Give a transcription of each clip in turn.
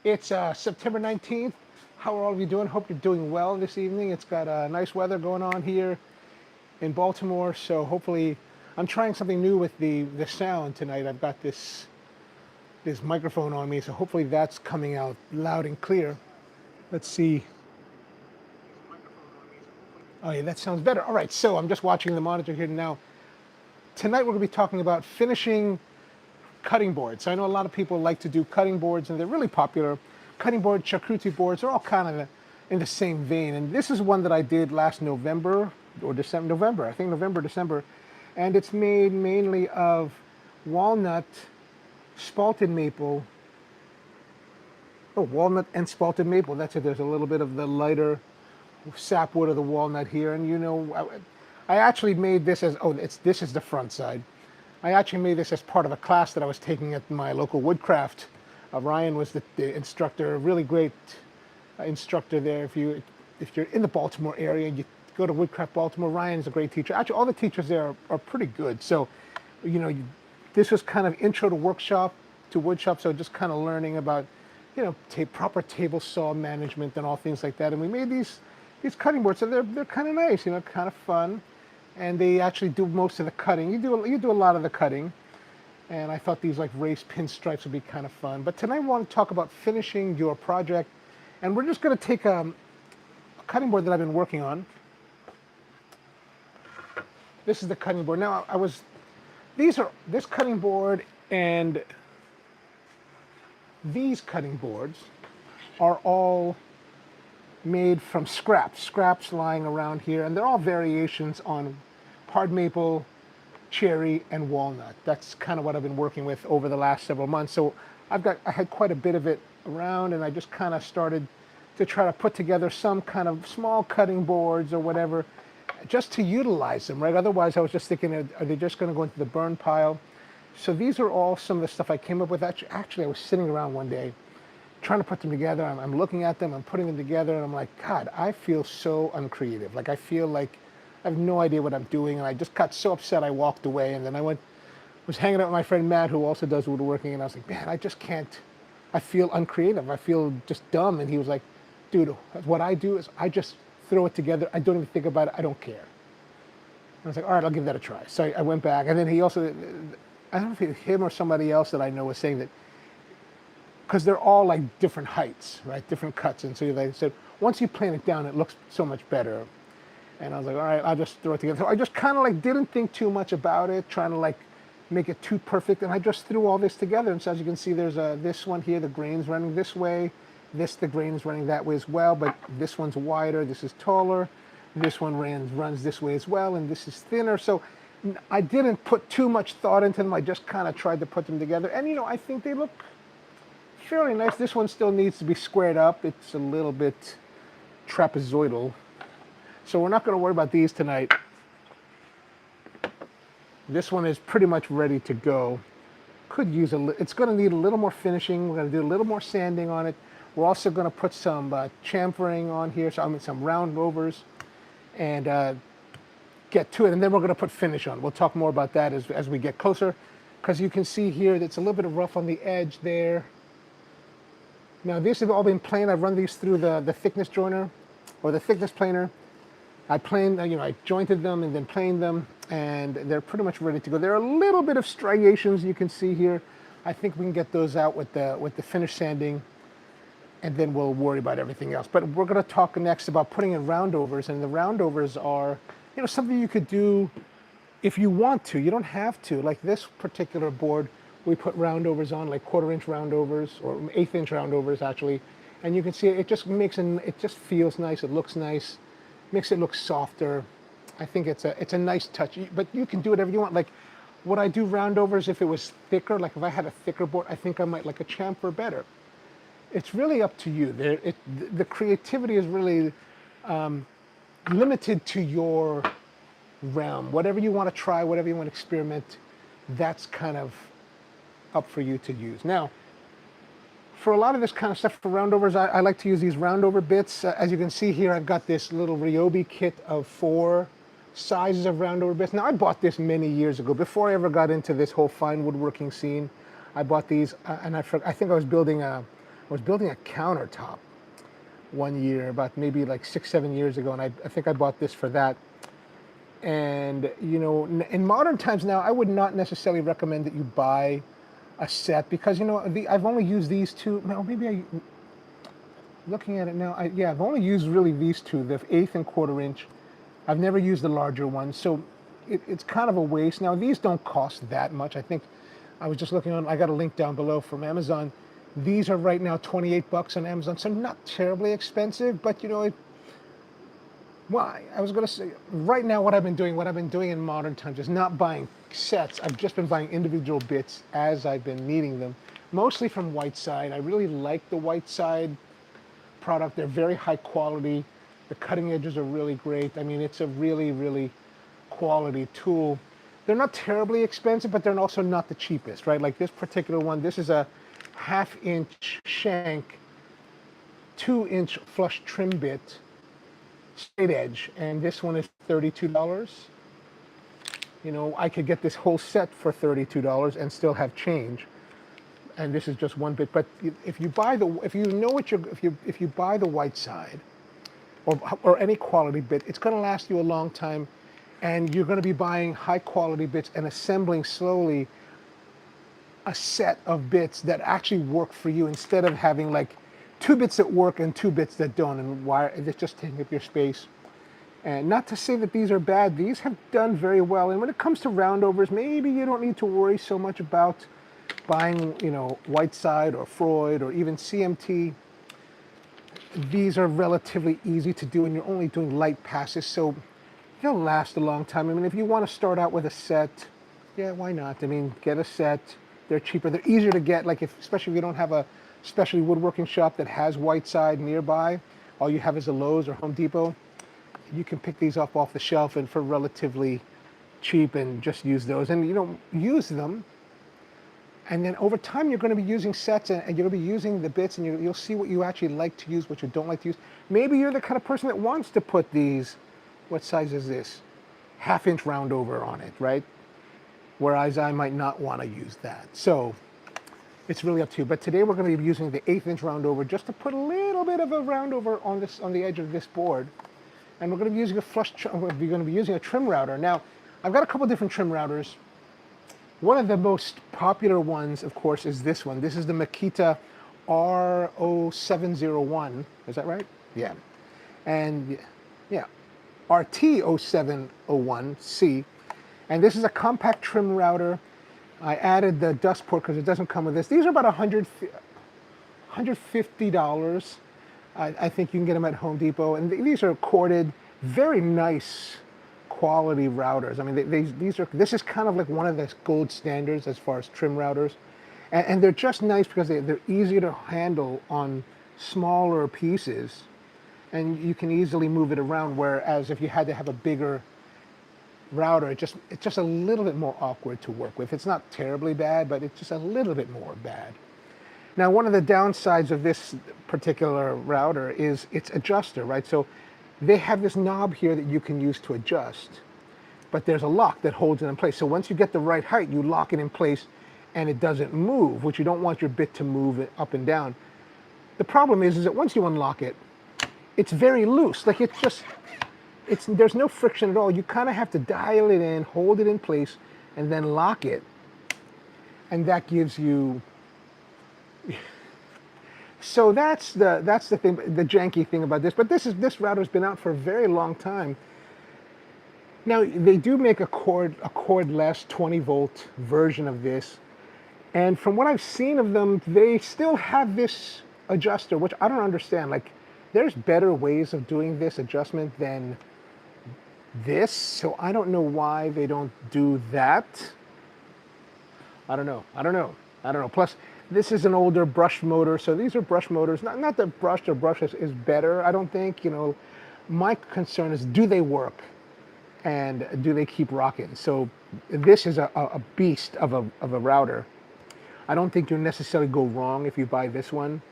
It's September 19th. How are all of you doing? Hope you're doing well this evening. It's got nice weather going on here in Baltimore, so hopefully I'm trying something new with the sound tonight. I've got this microphone on me, so hopefully that's coming out loud and clear. Let's see. Oh yeah, that sounds better. All right, so I'm just watching the monitor here now. Tonight we're going to be talking about finishing cutting boards. I know a lot of people like to do cutting boards, and they're really popular. Cutting board, charcuterie boards are all kind of in the same vein. And this is one that I did last November or December, November, I think November, December. And it's made mainly of walnut, spalted maple, walnut and spalted maple. That's it. There's a little bit of the lighter sapwood of the walnut here. And I actually made this as, this is the front side. I actually made this as part of a class that I was taking at my local woodcraft. Ryan was the instructor, a really great instructor there. If you're in the Baltimore area, you go to Woodcraft Baltimore. Ryan is a great teacher. Actually, all the teachers there are pretty good. So, this was kind of intro to woodshop. So just kind of learning about, proper table saw management and all things like that. And we made these cutting boards. So they're kind of nice, kind of fun. And they actually do most of the cutting. You do a lot of the cutting. And I thought these like raised pinstripes would be kind of fun. But tonight I want to talk about finishing your project. And we're just going to take a cutting board that I've been working on. This is the cutting board. Now this cutting board and these cutting boards are all made from scraps lying around here, and they're all variations on hard maple, cherry, and walnut. That's kind of what I've been working with over the last several months. So I had quite a bit of it around, and I just kind of started to try to put together some kind of small cutting boards or whatever, just to utilize them, right? Otherwise, I was just thinking, are they just going to go into the burn pile? So these are all some of the stuff I came up with. Actually, I was sitting around one day trying to put them together. I'm looking at them, I'm putting them together, and I'm like, God, I feel so uncreative. Like I feel like I have no idea what I'm doing, and I just got so upset I walked away. And then was hanging out with my friend Matt, who also does woodworking, and I was like, man, I just can't. I feel uncreative. I feel just dumb. And he was like, dude, what I do is I just throw it together. I don't even think about it. I don't care. And I was like, all right, I'll give that a try. So I went back, and then he also, I don't know if it was him or somebody else that I know was saying that, because they're all like different heights, right? Different cuts. And so they said, once you plan it down, it looks so much better. And I was like, all right, I'll just throw it together. So I just kind of like didn't think too much about it, trying to like make it too perfect. And I just threw all this together. And so as you can see, there's this one here, the grain's running this way. The grain is running that way as well, but this one's wider, this is taller. This one runs this way as well, and this is thinner. So I didn't put too much thought into them. I just kind of tried to put them together. And I think they look fairly nice. This one still needs to be squared up. It's a little bit trapezoidal. So we're not going to worry about these tonight. This one is pretty much ready to go. It's going to need a little more finishing. We're going to do a little more sanding on it. We're also going to put some chamfering on here, some round overs, and get to it. And then we're going to put finish on. We'll talk more about that as we get closer, because you can see here that it's a little bit of rough on the edge there. Now these have all been planed. I've run these through the thickness joiner or the thickness planer. I jointed them and then planed them, and they're pretty much ready to go. There are a little bit of striations you can see here. I think we can get those out with the finish sanding, and then we'll worry about everything else. But we're going to talk next about putting in roundovers, and the roundovers are, something you could do if you want to. You don't have to. Like this particular board, we put roundovers on, like 1/4-inch roundovers or 1/8-inch roundovers actually, and you can see it just it just feels nice. It looks nice, makes it look softer. I think it's a nice touch. But you can do whatever you want. Like, would I do roundovers if it was thicker? Like if I had a thicker board, I think I might like a chamfer better. It's really up to you. The creativity is really limited to your realm. Whatever you want to try, whatever you want to experiment, that's kind of up for you to use. Now, for a lot of this kind of stuff for roundovers, I like to use these roundover bits. As you can see here, I've got this little Ryobi kit of 4 sizes of roundover bits. Now, I bought this many years ago, before I ever got into this whole fine woodworking scene. I bought these, and I think I was building a I was building a countertop one year, about maybe like 6, 7 years ago, and I think I bought this for that. And you know, in modern times now, I would not necessarily recommend that you buy a set because you know I've only used these two. Well, maybe looking at it now, yeah, I've only used really these two, the 1/8 and 1/4 inch. I've never used the larger one, so it's kind of a waste. Now these don't cost that much. I think I was just looking on. I got a link down below from Amazon. These are right now 28 bucks on Amazon, so not terribly expensive, but you know, well, I was going to say, right now what I've been doing in modern times is not buying sets. I've just been buying individual bits as I've been needing them, mostly from Whiteside. I really like the Whiteside product. They're very high quality. The cutting edges are really great. I mean, it's a really, really quality tool. They're not terribly expensive, but they're also not the cheapest, right? Like this particular one, this is a 1/2 inch shank, 2-inch flush trim bit, straight edge, and this one is $32. You know, I could get this whole set for $32 and still have change. And this is just one bit. But if you buy the, if you know what you're, if you buy the Whiteside or any quality bit, it's going to last you a long time, and you're going to be buying high quality bits and assembling slowly a set of bits that actually work for you instead of having like 2 bits that work and 2 bits that don't, and wire that's just taking up your space. And not to say that these are bad, these have done very well. And when it comes to roundovers, maybe you don't need to worry so much about buying, you know, Whiteside or Freud or even CMT. These are relatively easy to do, and you're only doing light passes, so they'll last a long time. I mean, if you want to start out with a set, yeah, why not? I mean, get a set. They're cheaper. They're easier to get, like especially if you don't have a specialty woodworking shop that has Whiteside nearby. All you have is a Lowe's or Home Depot. You can pick these up off the shelf and for relatively cheap and just use those. And you know, use them. And then over time, you're going to be using sets and you're going to be using the bits, and you'll see what you actually like to use, what you don't like to use. Maybe you're the kind of person that wants to put these, what size is this? 1/2 inch roundover on it, right? Whereas I might not want to use that. So it's really up to you. But today we're going to be using the 1/8 inch roundover just to put a little bit of a roundover on this, on the edge of this board. And we're going to be using we're going to be using a trim router. Now, I've got a couple different trim routers. One of the most popular ones, of course, is this one. This is the Makita R0701. Is that right? Yeah. And yeah, RT0701C. And this is a compact trim router. I added the dust port because it doesn't come with this. These are about $150. I think you can get them at Home Depot. And these are corded, very nice quality routers. I mean, this is kind of like one of the gold standards as far as trim routers. And they're just nice because they're easier to handle on smaller pieces. And you can easily move it around, whereas if you had to have a bigger router, it's just a little bit more awkward to work with. It's not terribly bad, but it's just a little bit more bad. Now, one of the downsides of this particular router is its adjuster, right? So they have this knob here that you can use to adjust, but there's a lock that holds it in place. So once you get the right height, you lock it in place and it doesn't move, which you don't want your bit to move up and down. The problem is that once you unlock it, it's very loose. Like there's no friction at all. You kind of have to dial it in, hold it in place, and then lock it. And that gives you, so that's the thing, the janky thing about this. But this router's been out for a very long time. Now they do make a cordless 20-volt version of this, and from what I've seen of them, they still have this adjuster, which I don't understand. Like, there's better ways of doing this adjustment than this, so I don't know why they don't do that. I don't know. Plus, this is an older brush motor, so these are brush motors. Not that brush is better, I don't think. You know, my concern is, do they work? And do they keep rocking? So this is a beast of a router. I don't think you'll necessarily go wrong if you buy this one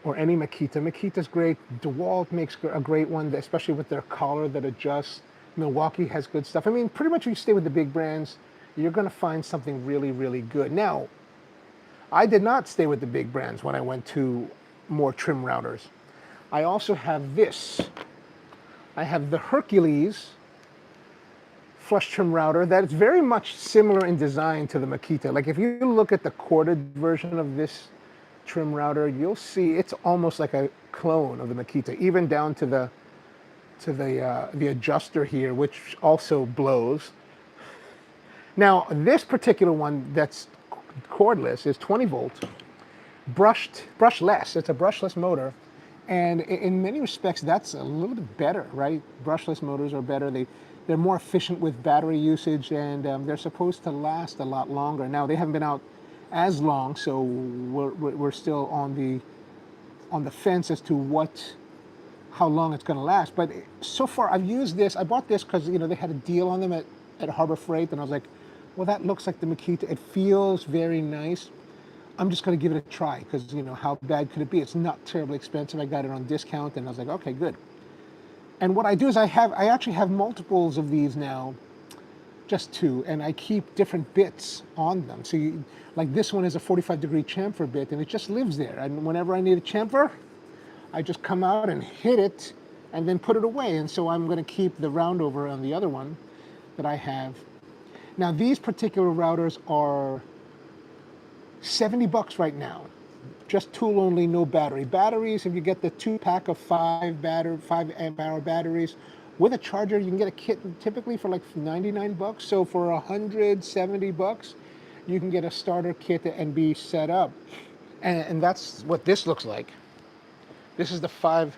or any Makita. Makita's great. DeWalt makes a great one, especially with their collar that adjusts. Milwaukee has good stuff. I mean, pretty much if you stay with the big brands, you're going to find something really, really good. Now, I did not stay with the big brands when I went to more trim routers. I also have this. I have the Hercules flush trim router that is very much similar in design to the Makita. Like if you look at the corded version of this trim router, you'll see it's almost like a clone of the Makita, even down to the adjuster here, which also blows. Now, this particular one that's cordless is 20 volt, brushless. It's a brushless motor. And in many respects, that's a little bit better, right? Brushless motors are better. They're more efficient with battery usage, and they're supposed to last a lot longer. Now, they haven't been out as long, so we're still on the fence as to how long it's going to last. But so far, I've used this. I bought this because they had a deal on them at Harbor Freight, and I was like, well, that looks like the Makita. It feels very nice. I'm just going to give it a try because, how bad could it be? It's not terribly expensive. I got it on discount, and I was like, okay, good. And what I do is I actually have multiples of these now, just two, and I keep different bits on them. So like this one is a 45-degree chamfer bit, and it just lives there. And whenever I need a chamfer, I just come out and hit it and then put it away. And so I'm going to keep the roundover on the other one that I have. Now, these particular routers are $70 right now. Just tool only, no battery. Batteries, if you get the 2-pack of 5 amp hour batteries with a charger, you can get a kit typically for like $99. So for $170, you can get a starter kit and be set up. And that's what this looks like. This is the 5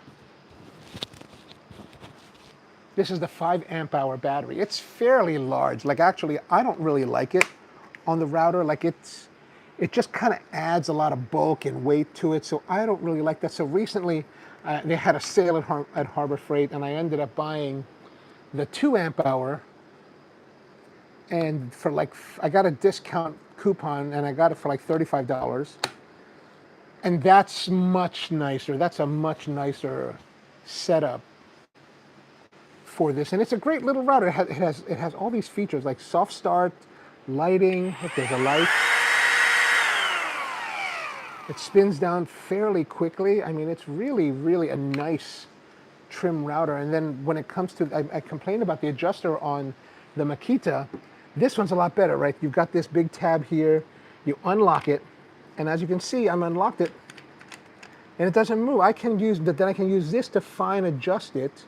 amp hour battery. It's fairly large. Like actually, I don't really like it on the router. Like it just kind of adds a lot of bulk and weight to it, so I don't really like that. So recently, they had a sale at Harbor Freight, and I ended up buying the 2 amp hour, and for I got a discount coupon, and I got it for like $35, and that's much nicer. That's a much nicer setup for this, and it's a great little router. It has all these features like soft start, lighting. If there's a light. It spins down fairly quickly. I mean, it's really, really a nice trim router. And then when it comes to, I complained about the adjuster on the Makita. This one's a lot better, right? You've got this big tab here. You unlock it, and as you can see, I'm unlocked it, and it doesn't move. Then I can use this to fine adjust it,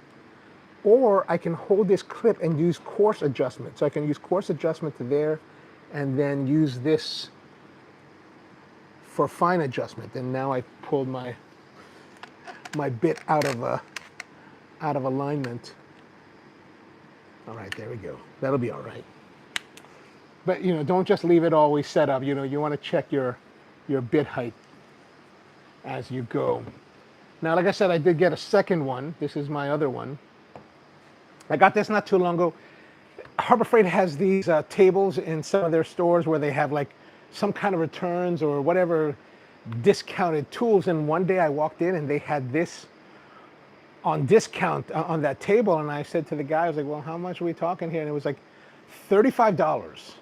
or I can hold this clip and use coarse adjustment. So I can use coarse adjustment to there, and then use this for fine adjustment. And now I pulled my bit out of alignment. All right, there we go. That'll be all right. But don't just leave it always set up. You want to check your bit height as you go. Now, like I said, I did get a second one. This is my other one. I got this not too long ago. Harbor Freight has these tables in some of their stores where they have like some kind of returns or whatever discounted tools. And one day I walked in and they had this on discount on that table. And I said to the guy, I was like, well, how much are we talking here? And it was like $35,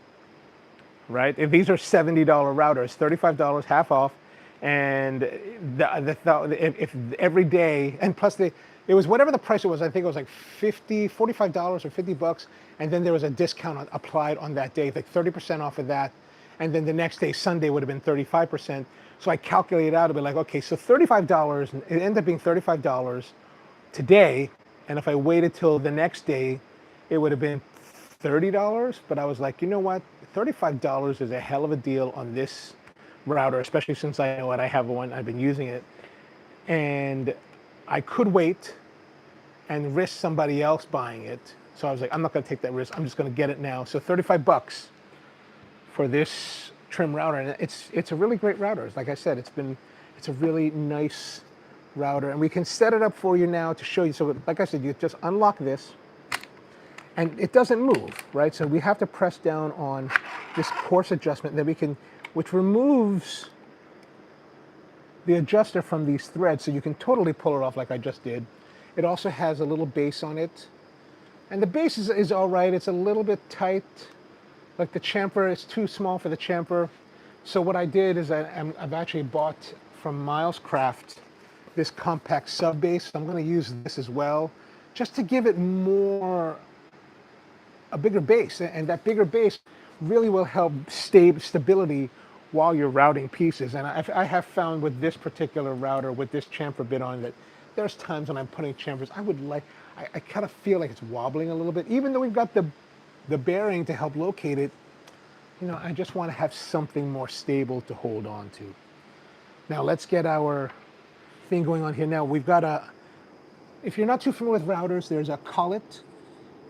right? If these are $70 routers, $35, half off. And if every day, and plus it was whatever the price it was. I think it was like $45 or $50. And then there was a discount applied on that day, like 30% off of that. And then the next day, Sunday, would have been 35%. So I calculated out to be like, okay, so $35, it ended up being $35 today. And if I waited till the next day, it would have been $30. But I was like, you know what? $35 is a hell of a deal on this router, especially since I know I have one, I've been using it. And I could wait and risk somebody else buying it. So I was like, I'm not going to take that risk. I'm just going to get it now. So $35 for this trim router, and it's a really great router. Like I said, it's a really nice router, and we can set it up for you now to show you. So like I said, you just unlock this, and it doesn't move, right? So we have to press down on this coarse adjustment that which removes the adjuster from these threads, so you can totally pull it off like I just did. It also has a little base on it, and the base is all right. It's a little bit tight. Like the chamfer is too small for the chamfer. So what I did is I've actually bought from Miles Craft this compact sub base. I'm going to use this as well, just to give it a bigger base, and that bigger base really will help stability while you're routing pieces. And I have found with this particular router, with this chamfer bit on, that there's times when I'm putting chamfers, I kind of feel like it's wobbling a little bit, even though we've got the bearing to help locate it. You know, I just want to have something more stable to hold on to. Now let's get our thing going on here. Now we've got if you're not too familiar with routers, there's a collet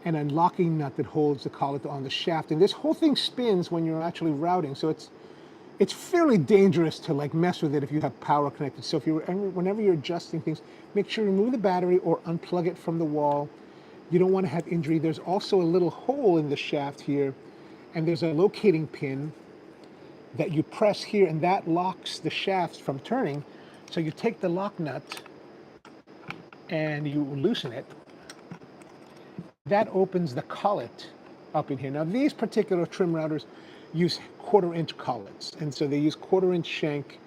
and a locking nut that holds the collet on the shaft. And this whole thing spins when you're actually routing. So it's fairly dangerous to like mess with it if you have power connected. So whenever you're adjusting things, make sure you remove the battery or unplug it from the wall. You don't want to have injury. There's also a little hole in the shaft here, and there's a locating pin that you press here, and that locks the shafts from turning. So you take the lock nut and you loosen it. That opens the collet up in here. Now these particular trim routers use 1/4-inch collets, and so they use 1/4-inch shank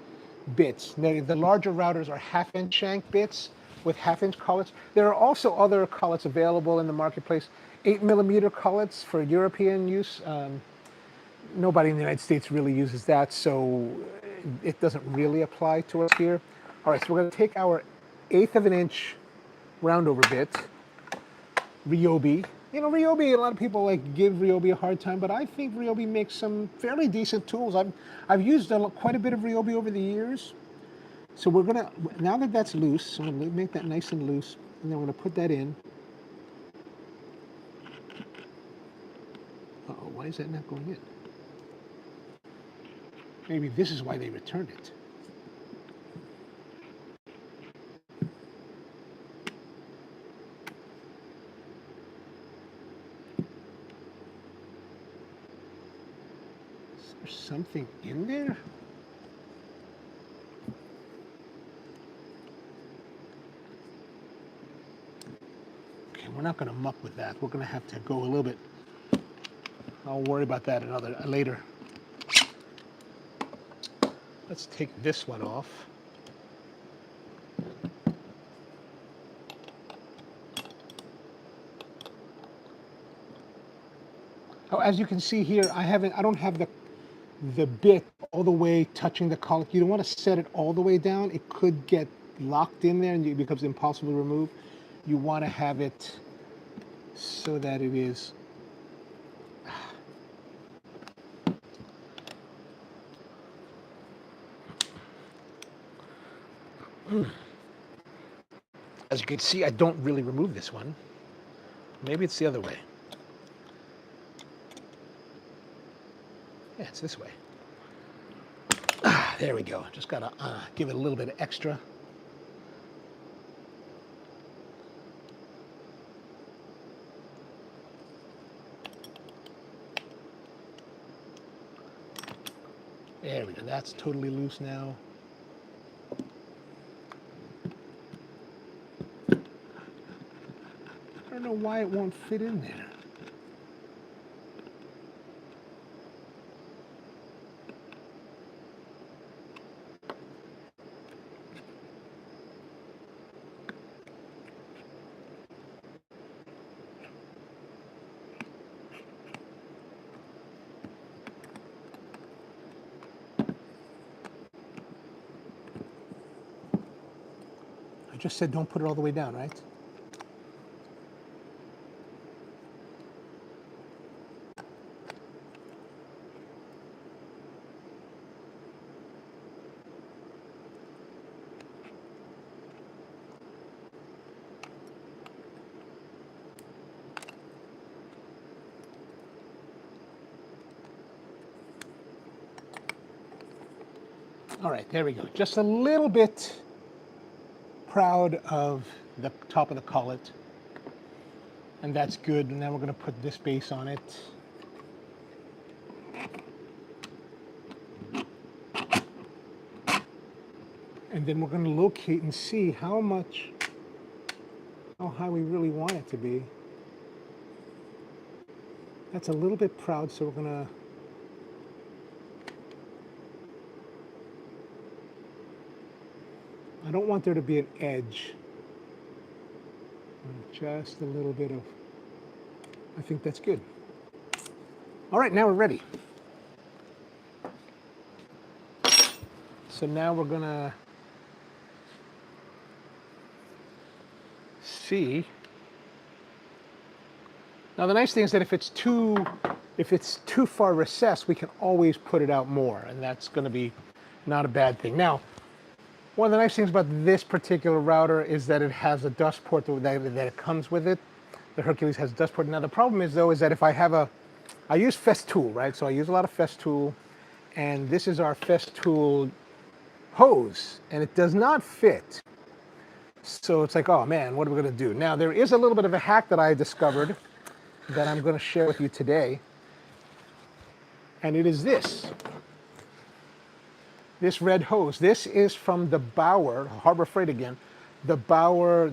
bits. Now, the larger routers are 1/2-inch shank bits with 1/2-inch collets. There are also other collets available in the marketplace. 8mm collets for European use. Nobody in the United States really uses that, so it doesn't really apply to us here. All right, so we're going to take our 1/8 of an inch roundover bit, Ryobi. You know, Ryobi, a lot of people like give Ryobi a hard time, but I think Ryobi makes some fairly decent tools. I've used quite a bit of Ryobi over the years. So we're gonna, now that that's loose, I'm gonna make that nice and loose, and then we're gonna put that in. Uh-oh, why is that not going in? Maybe this is why they returned it. Is there something in there? Okay, we're not going to muck with that. We're going to have to go a little bit. I'll worry about that later. Let's take this one off. Oh, as you can see here, I don't have the bit all the way touching the collet. You don't want to set it all the way down. It could get locked in there and it becomes impossible to remove. You want to have it so that it is as you can see, I don't really remove this one. Maybe it's the other way. Yeah, it's this way. There we go. Just gotta give it a little bit of extra. There we go. That's totally loose now. I don't know why it won't fit in there. I just said don't put it all the way down, right? All right, there we go. Just a little bit proud of the top of the collet, and that's good. And then we're going to put this base on it. And then we're going to locate and see how high we really want it to be. That's a little bit proud, so we're going to I don't want there to be an edge. Just a little bit of, I think that's good. All right, now we're ready. So now we're gonna see. Now the nice thing is that if it's too far recessed, we can always put it out more, and that's gonna be not a bad thing. Now, one of the nice things about this particular router is that it has a dust port that it comes with it. The Hercules has a dust port. Now the problem is though, is that if I have I use Festool, right? So I use a lot of Festool, and this is our Festool hose, and it does not fit. So it's like, oh man, what are we gonna do? Now there is a little bit of a hack that I discovered that I'm gonna share with you today, and it is this red hose. This is from the Bauer, Harbor Freight again, the Bauer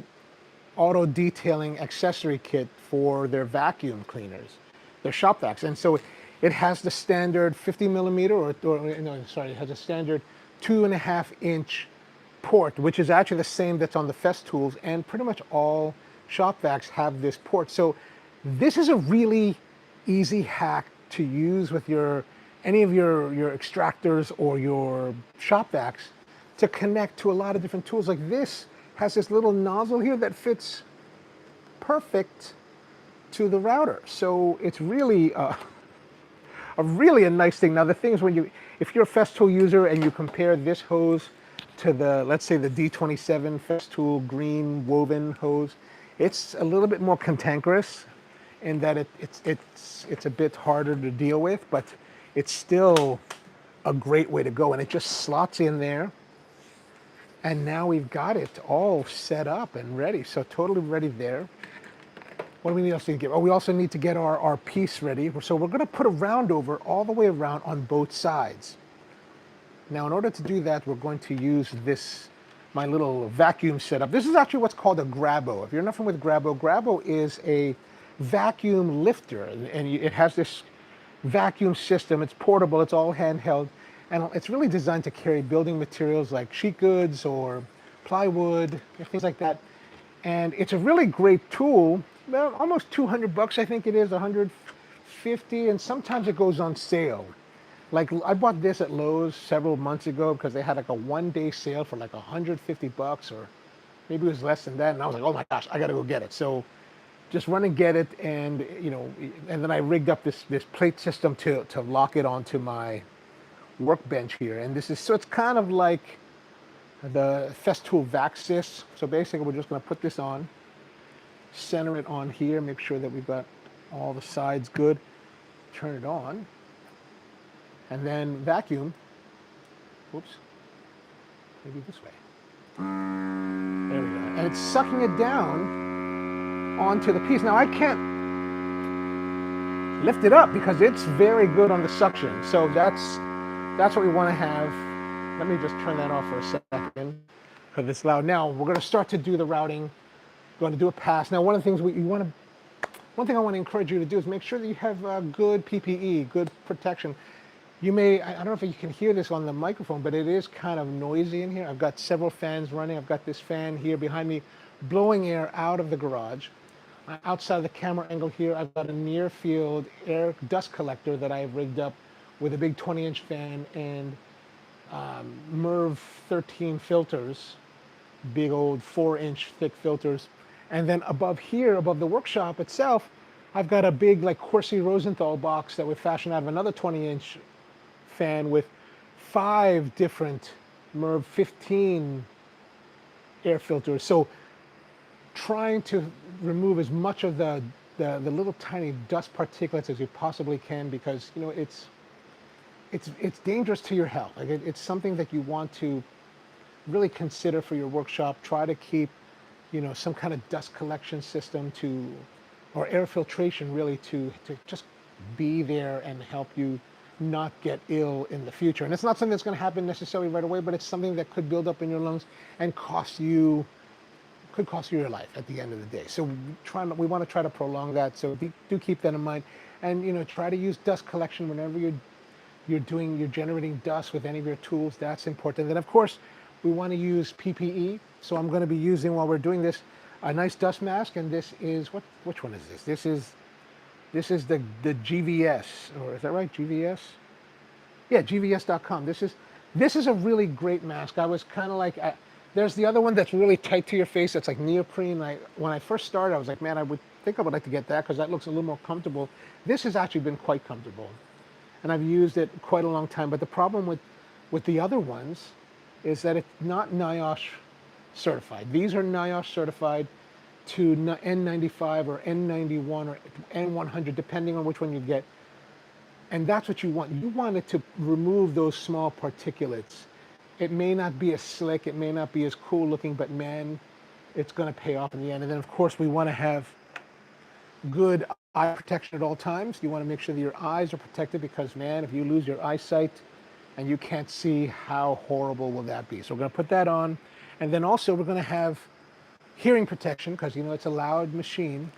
auto detailing accessory kit for their vacuum cleaners, their shop vacs. And so it has the standard 50 millimeter, it has a standard 2.5-inch port, which is actually the same that's on the Festools, and pretty much all shop vacs have this port. So this is a really easy hack to use with any of your extractors or your shop vacs to connect to a lot of different tools. Like this has this little nozzle here that fits perfect to the router. So it's really a nice thing. Now the thing is, if you're a Festool user and you compare this hose to let's say the D27 Festool green woven hose, it's a little bit more cantankerous in that it's a bit harder to deal with, but it's still a great way to go. And it just slots in there. And now we've got it all set up and ready. So totally ready there. What do we else need to get? Oh, we also need to get our piece ready. So we're gonna put a round over all the way around on both sides. Now, in order to do that, we're going to use my little vacuum setup. This is actually what's called a Grabo. If you're not familiar with Grabo, Grabo is a vacuum lifter, and it has this vacuum system. It's portable, it's all handheld, and it's really designed to carry building materials like sheet goods or plywood, things like that. And it's a really great tool. Well, almost 200 bucks, I think it is, 150, and sometimes it goes on sale. Like I bought this at Lowe's several months ago because they had like a one-day sale for like 150 bucks, or maybe it was less than that. And I was like, oh my gosh, I gotta go get it. So just run and get it, and and then I rigged up this plate system to lock it onto my workbench here. And so it's kind of like the Festool Vaxis. So basically we're just going to put this on, center it on here, make sure that we've got all the sides good, turn it on, and then vacuum. Whoops, maybe this way. There we go. And it's sucking it down onto the piece. Now I can't lift it up because it's very good on the suction. So that's what we want to have. Let me just turn that off for a second because it's loud. Now we're going to start to do the routing. We're going to do a pass. Now one of the things one thing I want to encourage you to do is make sure that you have good PPE, good protection. I don't know if you can hear this on the microphone, but it is kind of noisy in here. I've got several fans running. I've got this fan here behind me blowing air out of the garage. Outside of the camera angle here, I've got a near field air dust collector that I've rigged up with a big 20-inch fan and MERV 13 filters, big old 4-inch thick filters. And then above here, above the workshop itself, I've got a big like Corsi Rosenthal box that we fashioned out of another 20-inch fan with 5 different MERV 15 air filters. So trying to remove as much of the little tiny dust particulates as you possibly can, because it's dangerous to your health. Like it's something that you want to really consider for your workshop. Try to keep some kind of dust collection system or air filtration really to just be there and help you not get ill in the future. And it's not something that's going to happen necessarily right away, but it's something that could build up in your lungs and could cost you your life at the end of the day. So we want to try to prolong that. So do keep that in mind, and try to use dust collection whenever you're generating dust with any of your tools. That's important. And then of course, we want to use PPE. So I'm going to be using, while we're doing this, a nice dust mask. And this is, which one is this? This is the GVS, or is that right? GVS? Yeah, GVS.com. This is a really great mask. I was kind of like, there's the other one that's really tight to your face. That's like neoprene. When I first started, I was like, man, I would think I would like to get that because that looks a little more comfortable. This has actually been quite comfortable, and I've used it quite a long time. But the problem with the other ones is that it's not NIOSH certified. These are NIOSH certified to N95 or N91 or N100, depending on which one you get. And that's what you want. You want it to remove those small particulates. It may not be as slick, it may not be as cool looking, but man, it's going to pay off in the end. And then of course we want to have good eye protection at all times. You want to make sure that your eyes are protected because man, if you lose your eyesight and you can't see, how horrible will that be? So we're going to put that on. And then also we're going to have hearing protection because you know it's a loud machine.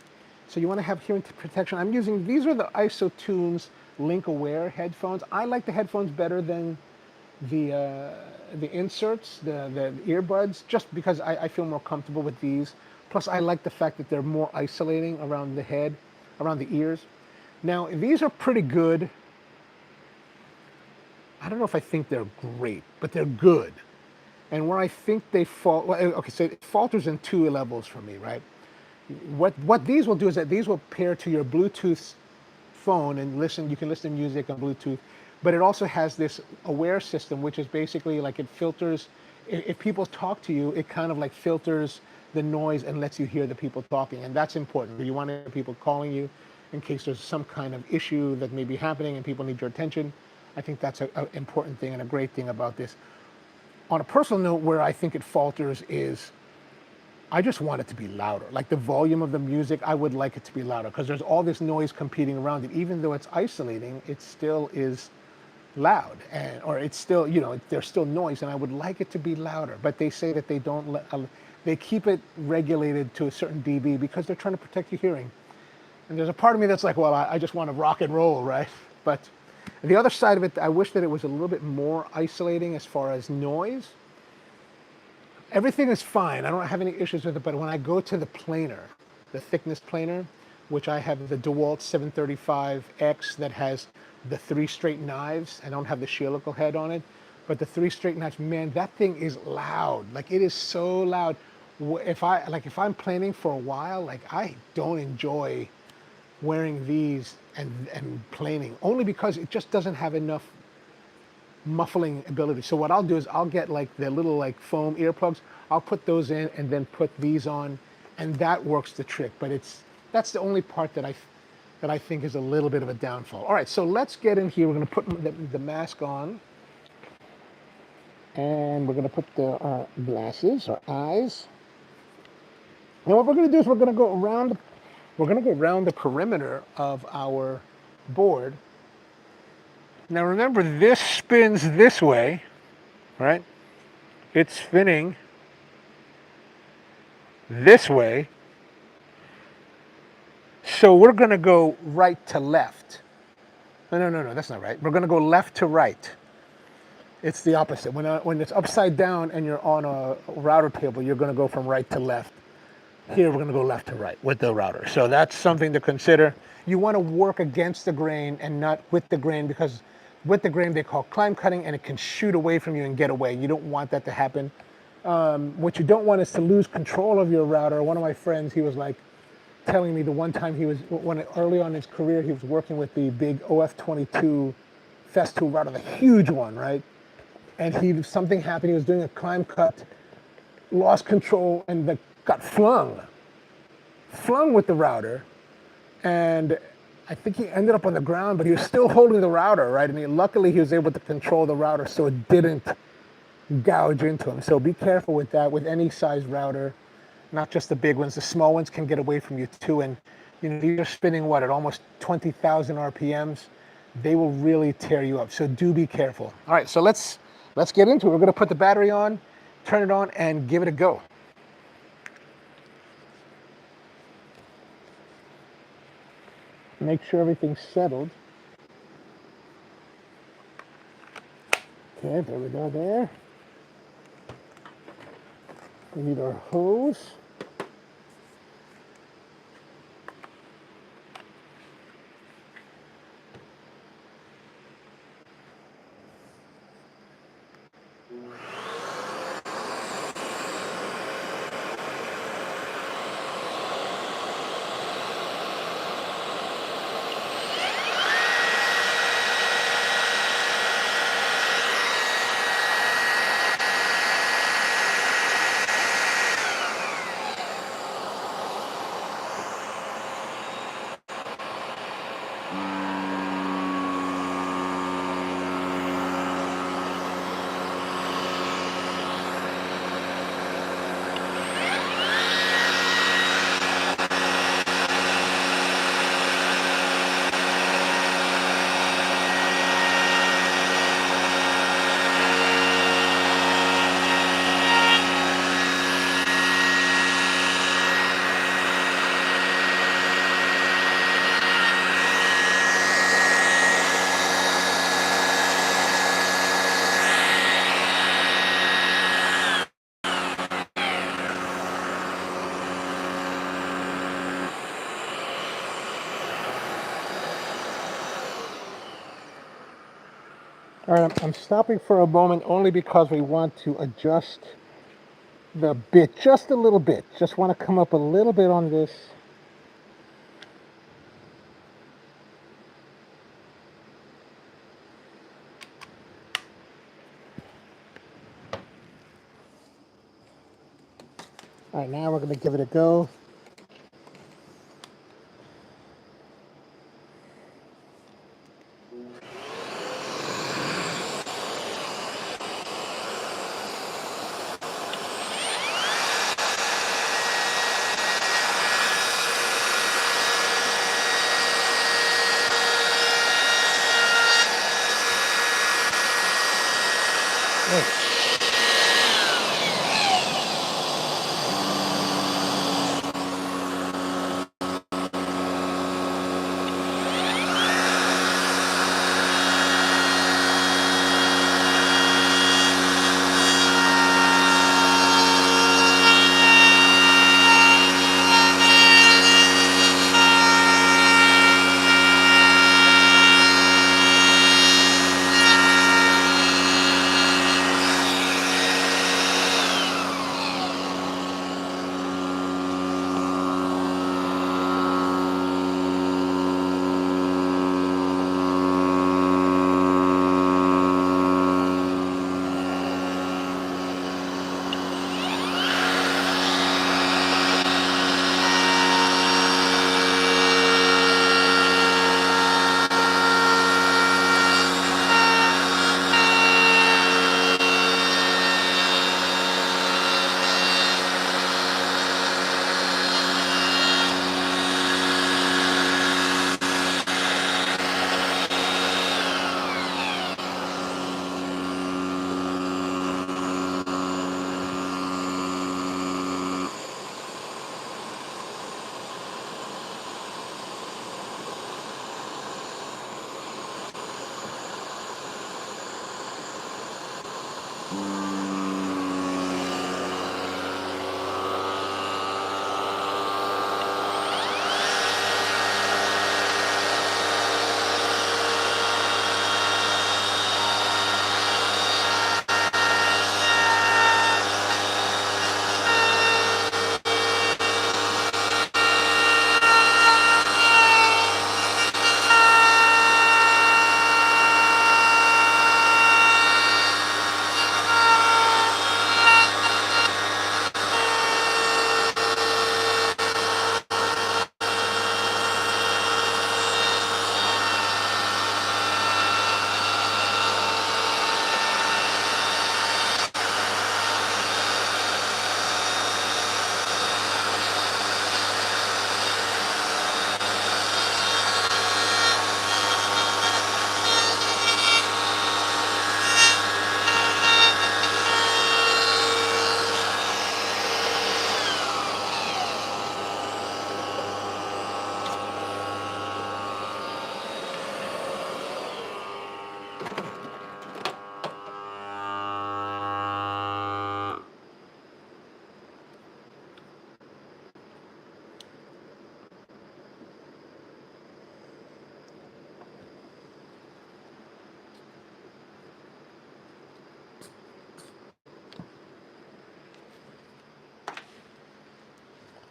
So you want to have hearing protection. I'm using, these are the IsoTunes Link Aware headphones. I like the headphones better than the inserts, the earbuds, just because I feel more comfortable with these. Plus I like the fact that they're more isolating around the head, around the ears. Now these are pretty good. I don't know if I think they're great, but they're good. And where I think they fall, well, okay, so it falters in two levels for me, right? What these will do is that these will pair to your Bluetooth phone and listen. You can listen to music on Bluetooth, but it also has this aware system, which is basically like it filters. If people talk to you, it kind of like filters the noise and lets you hear the people talking, and that's important. You want to hear people calling you in case there's some kind of issue that may be happening and people need your attention. I think that's an important thing and a great thing about this. On a personal note, where I think it falters is I just want it to be louder. Like the volume of the music, I would like it to be louder because there's all this noise competing around it. Even though it's isolating, it still is loud, or it's still, you know, there's still noise, and I would like it to be louder. But they say that they don't they keep it regulated to a certain dB because they're trying to protect your hearing. And there's a part of me that's like, well, I just want to rock and roll, right? But the other side of it, I wish that it was a little bit more isolating as far as noise. Everything is fine. I don't have any issues with it, but when I go to the planer, the thickness planer, which I have the DeWalt 735X that has the 3 straight knives. I don't have the helical head on it, but the 3 straight knives, man, that thing is loud. Like it is so loud. If I'm planing for a while, like I don't enjoy wearing these and planing, only because it just doesn't have enough muffling ability. So what I'll do is I'll get like the little like foam earplugs, I'll put those in and then put these on, and that works the trick. But that's the only part that I think is a little bit of a downfall. All right, so let's get in here. We're going to put the mask on, and we're going to put our glasses, our eyes. And what we're going to do is we're going to go around the perimeter of our board. Now remember, this spins this way, right? It's spinning this way. So we're going to go right to left. No, that's not right. We're going to go left to right. It's the opposite. When it's upside down and you're on a router table, you're going to go from right to left. Here we're going to go left to right with the router. So that's something to consider. You want to work against the grain and not with the grain, because with the grain they call climb cutting, and it can shoot away from you and get away. You don't want that to happen. What you don't want is to lose control of your router. One of my friends, he was like telling me the one time early on in his career, he was working with the big OF22 Festool router, the huge one, right? And something happened. He was doing a climb cut, lost control, and got flung with the router. And I think he ended up on the ground, but he was still holding the router, right? And luckily he was able to control the router so it didn't gouge into him. So be careful with that, with any size router, not just the big ones. The small ones can get away from you too. And you know, these are spinning at almost 20,000 RPMs. They will really tear you up. So do be careful. All right, so let's get into it. We're going to put the battery on, turn it on, and give it a go. Make sure everything's settled. Okay, there we go there. We need our hose. All right, I'm stopping for a moment only because we want to adjust the bit just a little bit. Just want to come up a little bit on this. All right, now we're going to give it a go.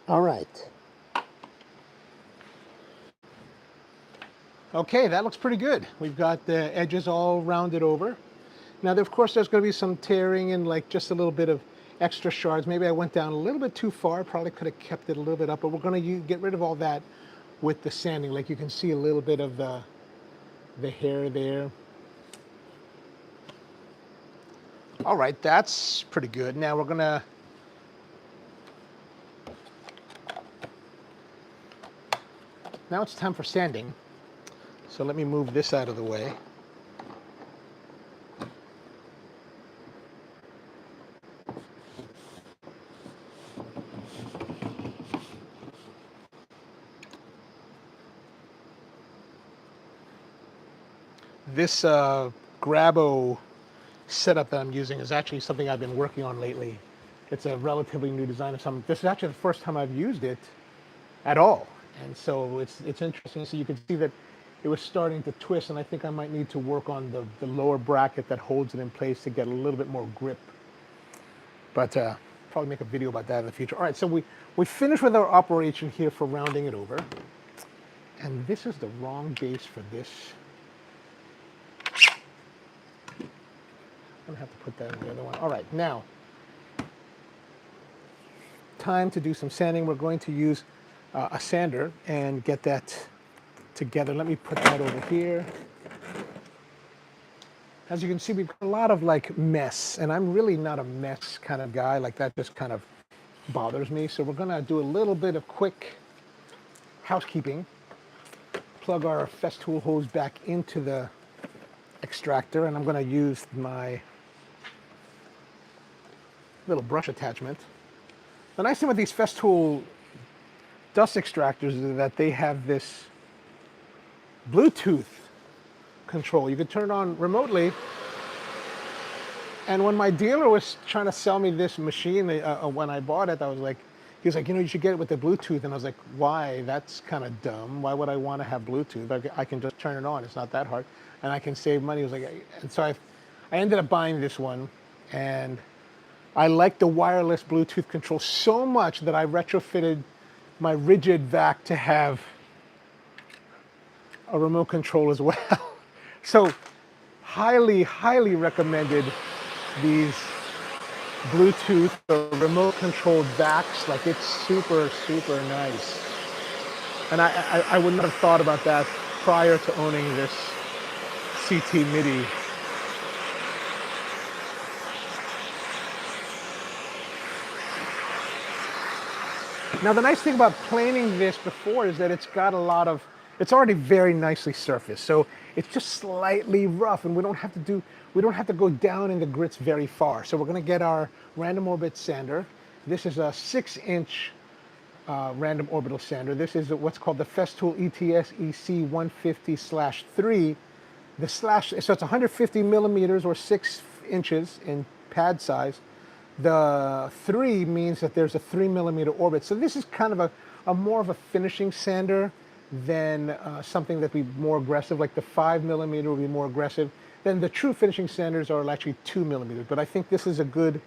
All right. Okay, that looks pretty good. We've got the edges all rounded over. Now, of course, there's going to be some tearing and like just a little bit of extra shards. Maybe I went down a little bit too far. Probably could have kept it a little bit up, but we're going to get rid of all that with the sanding. Like you can see a little bit of the hair there. All right, that's pretty good. Now we're gonna now it's time for sanding. So let me move this out of the way. This Grabo setup that I'm using is actually something I've been working on lately. It's a relatively new design of something. This is actually the first time I've used it at all. And so it's interesting. So you can see that it was starting to twist, and I think I might need to work on the lower bracket that holds it in place to get a little bit more grip. But probably make a video about that in the future. All right, so we finished with our operation here for rounding it over. And this is the wrong base for this. I'm gonna have to put that in the other one. All right, now, time to do some sanding. We're going to use a sander and get that together. Let me put that over here. As you can see, we've got a lot of like mess, and I'm really not a mess kind of guy. Like that just kind of bothers me. So we're gonna do a little bit of quick housekeeping. Plug our Festool hose back into the extractor, and I'm gonna use my little brush attachment. The nice thing with these Festool dust extractors is that they have this Bluetooth control. You can turn it on remotely. And when my dealer was trying to sell me this machine, when I bought it, I was like, he was like, you know, you should get it with the Bluetooth. And I was like, why? That's kind of dumb. Why would I want to have Bluetooth? I can just turn it on. It's not that hard. And I can save money. He was like, and so I ended up buying this one. And I like the wireless Bluetooth control so much that I retrofitted my rigid vac to have a remote control as well. So highly, highly recommended these Bluetooth or remote controlled vacs. Like it's super, super nice. And I would not have thought about that prior to owning this CT MIDI. Now the nice thing about planing this before is that it's got a lot of, it's already very nicely surfaced. So it's just slightly rough, and we don't have to go down in the grits very far. So we're gonna get our random orbit sander. This is a 6-inch random orbital sander. This is what's called the Festool ETS EC 150/3. The slash, so it's 150 millimeters or 6 inches in pad size. The 3 means that there's a 3 millimeter orbit. So this is kind of a more of a finishing sander than something that would be more aggressive. Like the 5 millimeter would be more aggressive. Then the true finishing sanders are actually 2 millimeters. But I think this is a good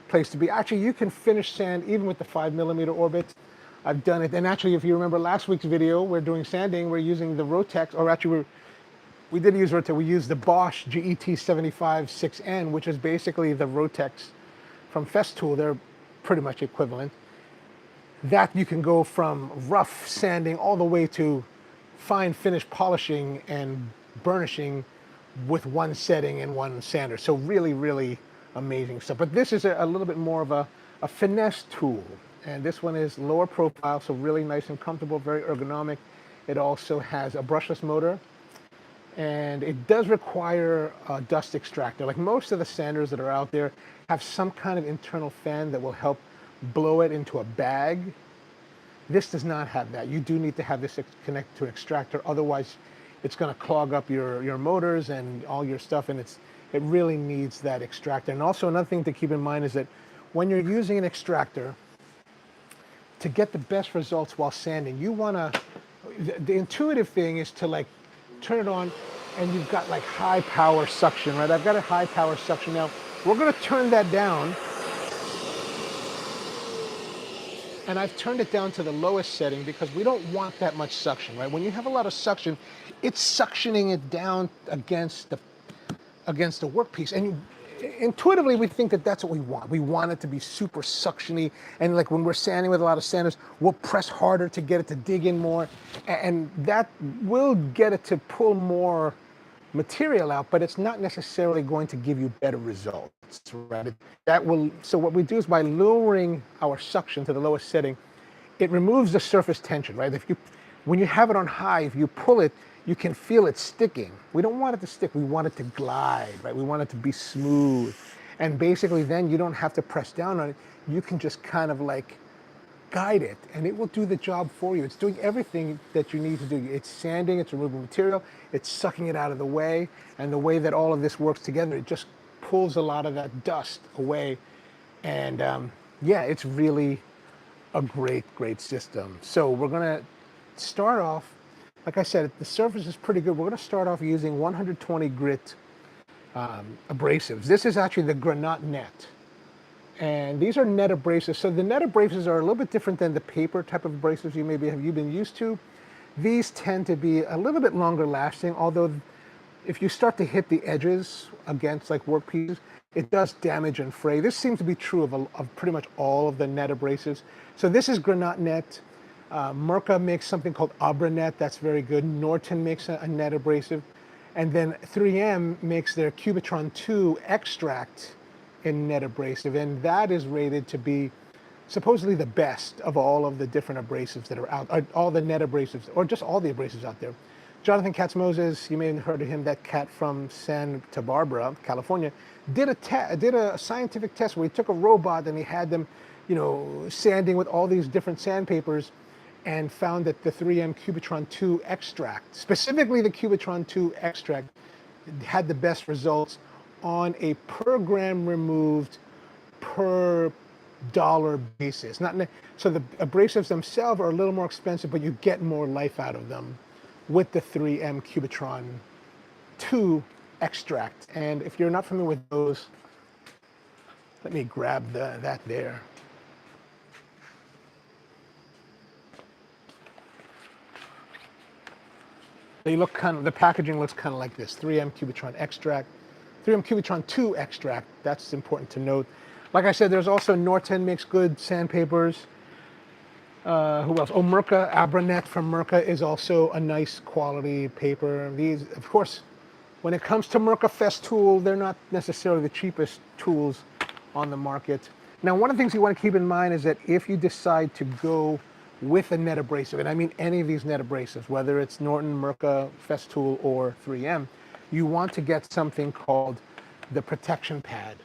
place to be. Actually, you can finish sand even with the 5 millimeter orbit. I've done it. And actually, if you remember last week's video, we're doing sanding. We're using the Rotex, or actually we did use Rotex. We used the Bosch GET 75 6N, which is basically the Rotex from Festool. They're pretty much equivalent. That you can go from rough sanding all the way to fine finish polishing and burnishing with one setting and one sander. So really, really amazing stuff. But this is a little bit more of a finesse tool. And this one is lower profile, so really nice and comfortable, very ergonomic. It also has a brushless motor. And it does require a dust extractor. Like most of the sanders that are out there have some kind of internal fan that will help blow it into a bag. This does not have that. You do need to have this connected to an extractor, otherwise it's going to clog up your motors and all your stuff, and it really needs that extractor. And also another thing to keep in mind is that when you're using an extractor, to get the best results while sanding, you want to, the intuitive thing is to like turn it on and you've got like high power suction, right? I've got a high power suction now. We're going to turn that down and I've turned it down to the lowest setting because we don't want that much suction, right? When you have a lot of suction, it's suctioning it down against the workpiece. And intuitively, we think that that's what we want. We want it to be super suctiony. And like when we're sanding with a lot of sanders, we'll press harder to get it to dig in more. And that will get it to pull more material out, but it's not necessarily going to give you better results, right? So what we do is by lowering our suction to the lowest setting, it removes the surface tension, right? When you have it on high, if you pull it, you can feel it sticking. We don't want it to stick, we want it to glide, right? We want it to be smooth. And basically then you don't have to press down on it. You can just kind of like guide it and it will do the job for you. It's doing everything that you need to do. It's sanding, it's removing material, it's sucking it out of the way. And the way that all of this works together, it just pulls a lot of that dust away. And yeah, it's really a great system. So we're gonna start off, like I said, the surface is pretty good. We're gonna start off using 120 grit abrasives. This is actually the Granat Net. And these are net abrasives. So the net abrasives are a little bit different than the paper type of abrasives you've been used to. These tend to be a little bit longer lasting, although if you start to hit the edges against like work pieces, it does damage and fray. This seems to be true of pretty much all of the net abrasives. So this is Granat Net. Mirka makes something called Abranet, that's very good. Norton makes a net abrasive. And then 3M makes their Cubitron 2 extract in net abrasive, and that is rated to be supposedly the best of all of the different abrasives that are out, all the net abrasives, or just all the abrasives out there. Jonathan Katz-Moses, you may have heard of him, that cat from Santa Barbara, California, did a scientific test where he took a robot and he had them, sanding with all these different sandpapers, and found that the 3M Cubitron 2 extract, specifically the Cubitron 2 extract, had the best results on a per gram removed per dollar basis. So the abrasives themselves are a little more expensive, but you get more life out of them with the 3M Cubitron 2 extract. And if you're not familiar with those, let me grab that there. The packaging looks kind of like this: 3M Cubitron extract, 3M Cubitron 2 extract. That's important to note. Like I said, there's also Norton makes good sandpapers. Who else? Oh, Mirka, Abranet from Mirka is also a nice quality paper. These, of course, when it comes to Mirka Festool, they're not necessarily the cheapest tools on the market. Now, one of the things you want to keep in mind is that if you decide to go with a net abrasive, and I mean any of these net abrasives, whether it's Norton, Mirka, Festool, or 3M, you want to get something called the protection pad.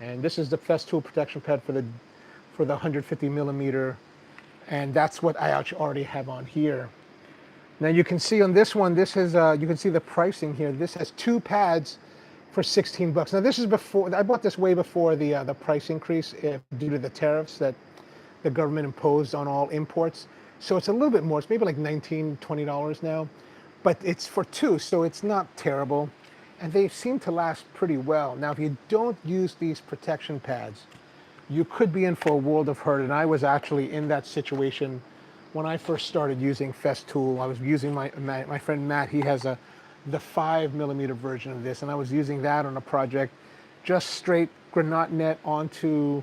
And this is the Festool protection pad for the 150 millimeter, and that's what I actually already have on here. Now you can see on this one, this is you can see the pricing here. This has 2 pads for 16 bucks. Now this is before, I bought this way before the price increase due to the tariffs that the government imposed on all imports. So it's a little bit more, it's maybe like $19, $20 now, but it's for 2, so it's not terrible. And they seem to last pretty well. Now, if you don't use these protection pads, you could be in for a world of hurt. And I was actually in that situation when I first started using Festool. I was using my friend Matt, he has the 5 millimeter version of this, and I was using that on a project, just straight Granat Net onto,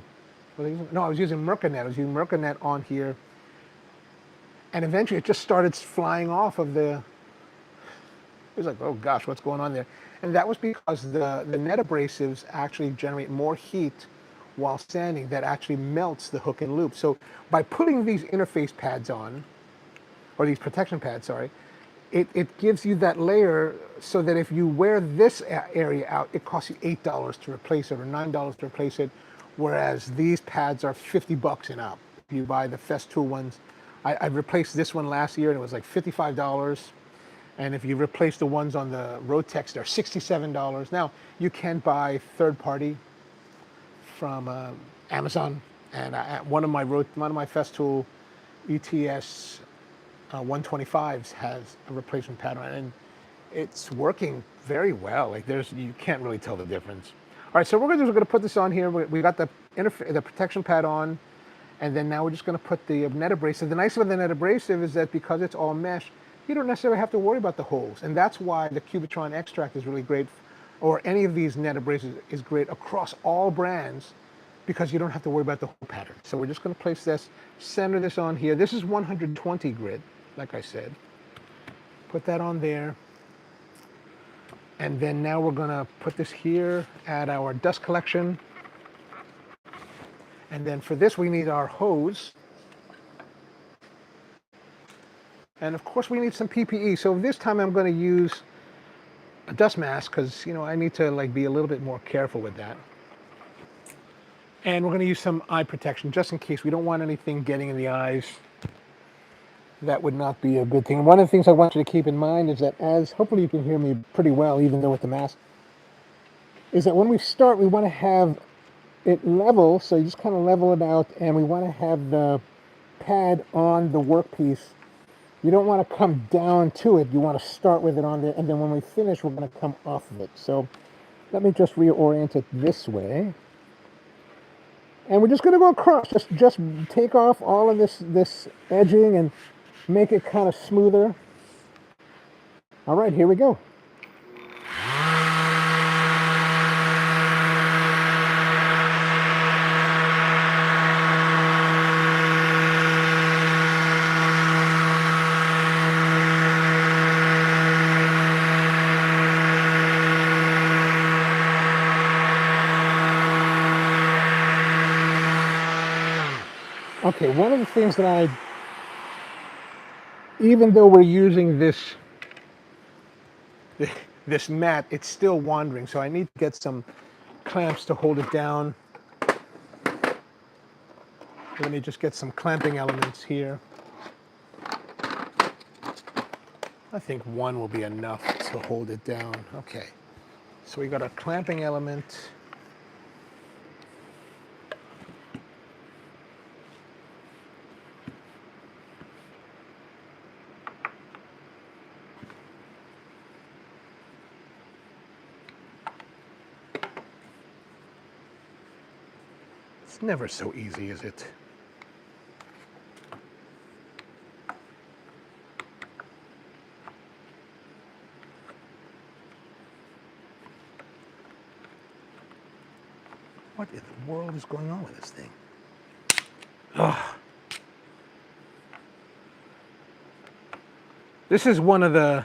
no, I was using Mirka Net. I was using Mirka Net on here, and eventually it just started flying off of the, it was like, oh gosh, what's going on there? And that was because the net abrasives actually generate more heat while sanding that actually melts the hook and loop. So by putting these interface pads on, or these protection pads, sorry, it gives you that layer so that if you wear this area out, it costs you $8 to replace it or $9 to replace it, whereas these pads are 50 bucks and up. If you buy the Festool ones, I replaced this one last year and it was like $55. And if you replace the ones on the Rotex, they're $67. Now, you can buy third-party from Amazon, and one of my Festool ETS 125s has a replacement pad on it, and it's working very well. Like you can't really tell the difference. All right, so we're going to put this on here. We got the protection pad on, And then now we're just going to put the net abrasive. The nice thing about the net abrasive is that because it's all mesh, you don't necessarily have to worry about the holes. And that's why the Cubitron Extract is really great, or any of these net abrasives is great across all brands, because you don't have to worry about the hole pattern. So we're just going to place this, center this on here. This is 120 grit, like I said. Put that on there. And then now we're going to put this here, add our dust collection. And then for this, we need our hose. And of course, we need some PPE. So this time I'm going to use a dust mask because, you know, I need to like be a little bit more careful with that. And we're going to use some eye protection just in case. We don't want anything getting in the eyes. That would not be a good thing. One of the things I want you to keep in mind is that, as hopefully you can hear me pretty well, even though with the mask, is that when we start, we want to have it level. So you just kind of level it out, and we want to have the pad on the workpiece. You don't want to come down to it. You want to start with it on there, and then when we finish, we're going to come off of it. So let me just reorient it this way. And we're just going to go across. Just take off all of this edging and make it kind of smoother. All right, here we go. Okay, one of the things that even though we're using this mat, it's still wandering, so I need to get some clamps to hold it down. Let me just get some clamping elements here. I think one will be enough to hold it down. Okay, so we got a clamping element. It's never so easy, is it? What in the world is going on with this thing? Ugh. This is one of the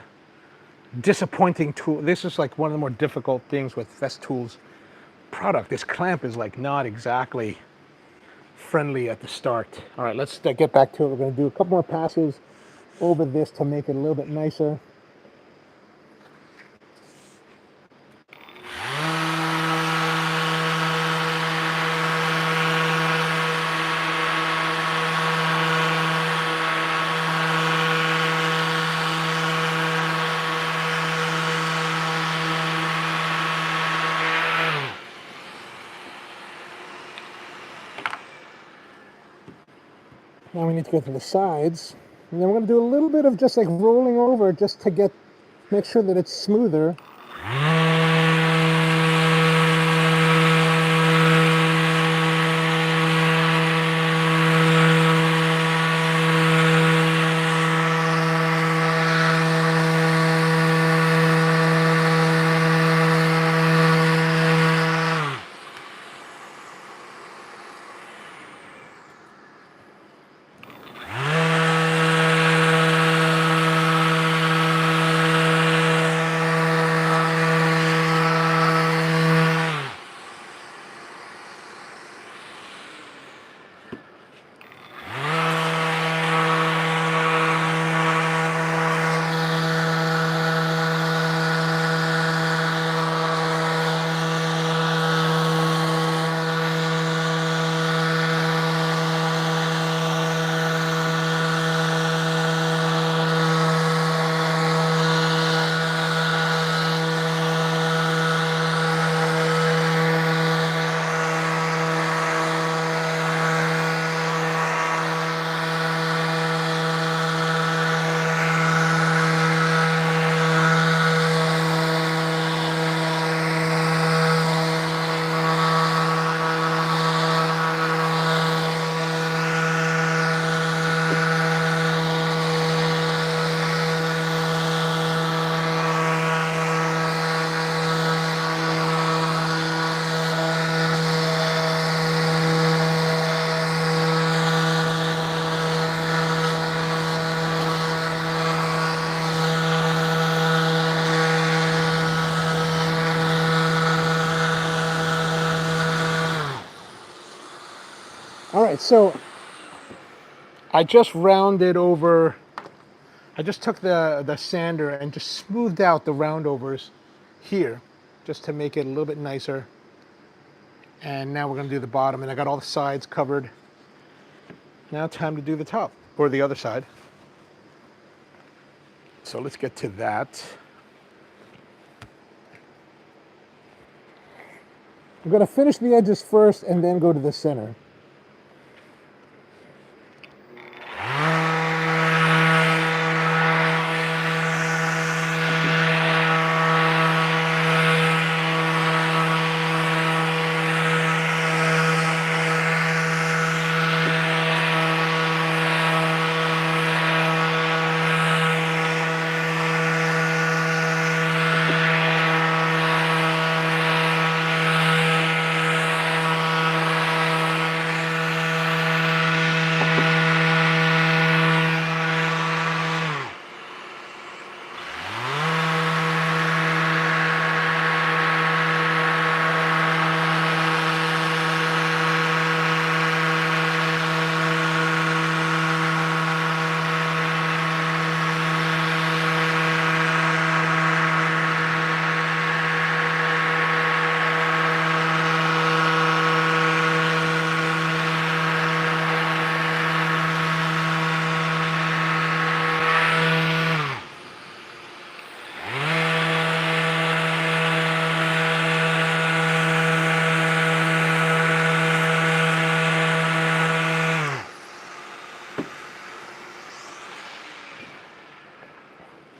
disappointing tools. This is like one of the more difficult things with Festool's product. This clamp is like not exactly friendly at the start. All right, let's get back to it. We're going to do a couple more passes over this to make it a little bit nicer. Now we need to go to the sides, and then we're going to do a little bit of just like rolling over just to make sure that it's smoother. All right, so I just rounded over, I just took the sander and just smoothed out the roundovers here just to make it a little bit nicer. And now we're going to do the bottom, and I got all the sides covered. Now time to do the top, or the other side. So let's get to that. I'm going to finish the edges first and then go to the center.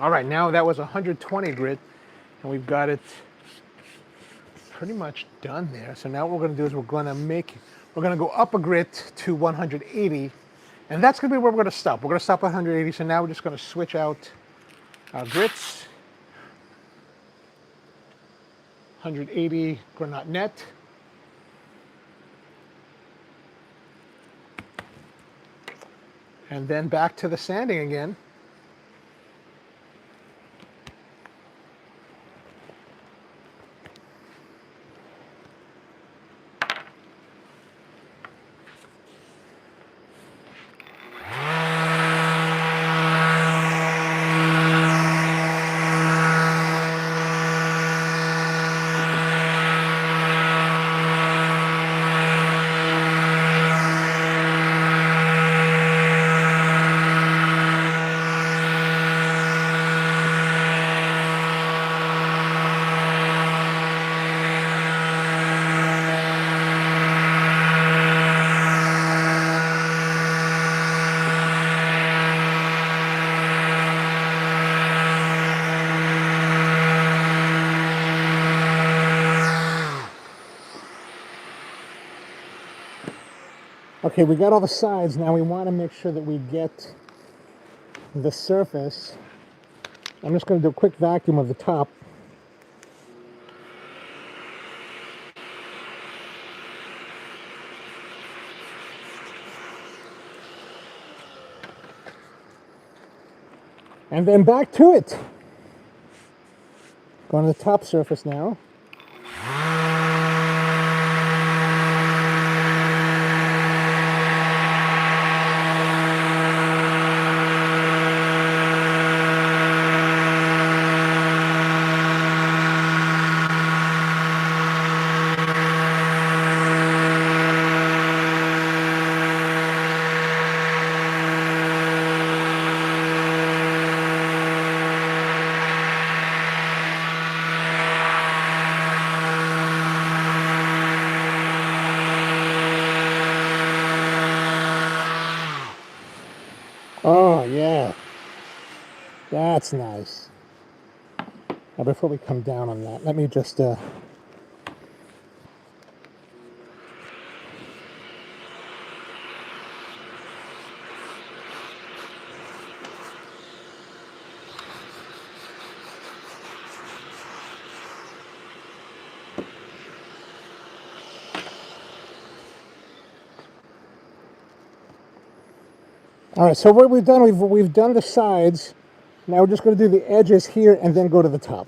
All right, now that was 120 grit, and we've got it pretty much done there. So now what we're going to do is we're going to go up a grit to 180, and that's going to be where we're going to stop. We're going to stop at 180, so now we're just going to switch out our grits. 180 granite net. And then back to the sanding again. Okay, we got all the sides. Now we want to make sure that we get the surface. I'm just going to do a quick vacuum of the top. And then back to it. Going to the top surface now. Oh, yeah. That's nice. Now, before we come down on that, let me just... All right, so what we've done, we've done the sides. Now we're just going to do the edges here and then go to the top.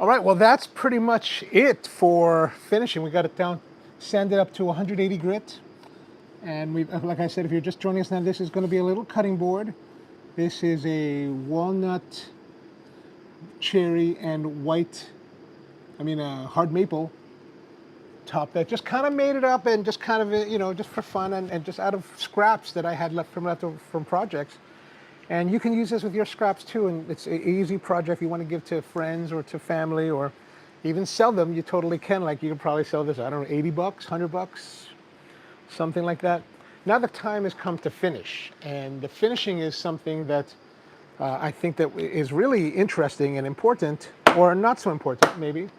All right, well, that's pretty much it for finishing. We got it down, sanded up to 180 grit. And we, like I said, if you're just joining us now, this is going to be a little cutting board. This is a walnut, cherry, and hard maple top that just kind of made it up, and just kind of, just for fun, and just out of scraps that I had left from projects. And you can use this with your scraps too, and it's an easy project if you want to give to friends or to family, or even sell them. You totally can. Like, you could probably sell this, I don't know, 80 bucks, 100 bucks, something like that. Now the time has come to finish, and the finishing is something that I think that is really interesting and important, or not so important maybe.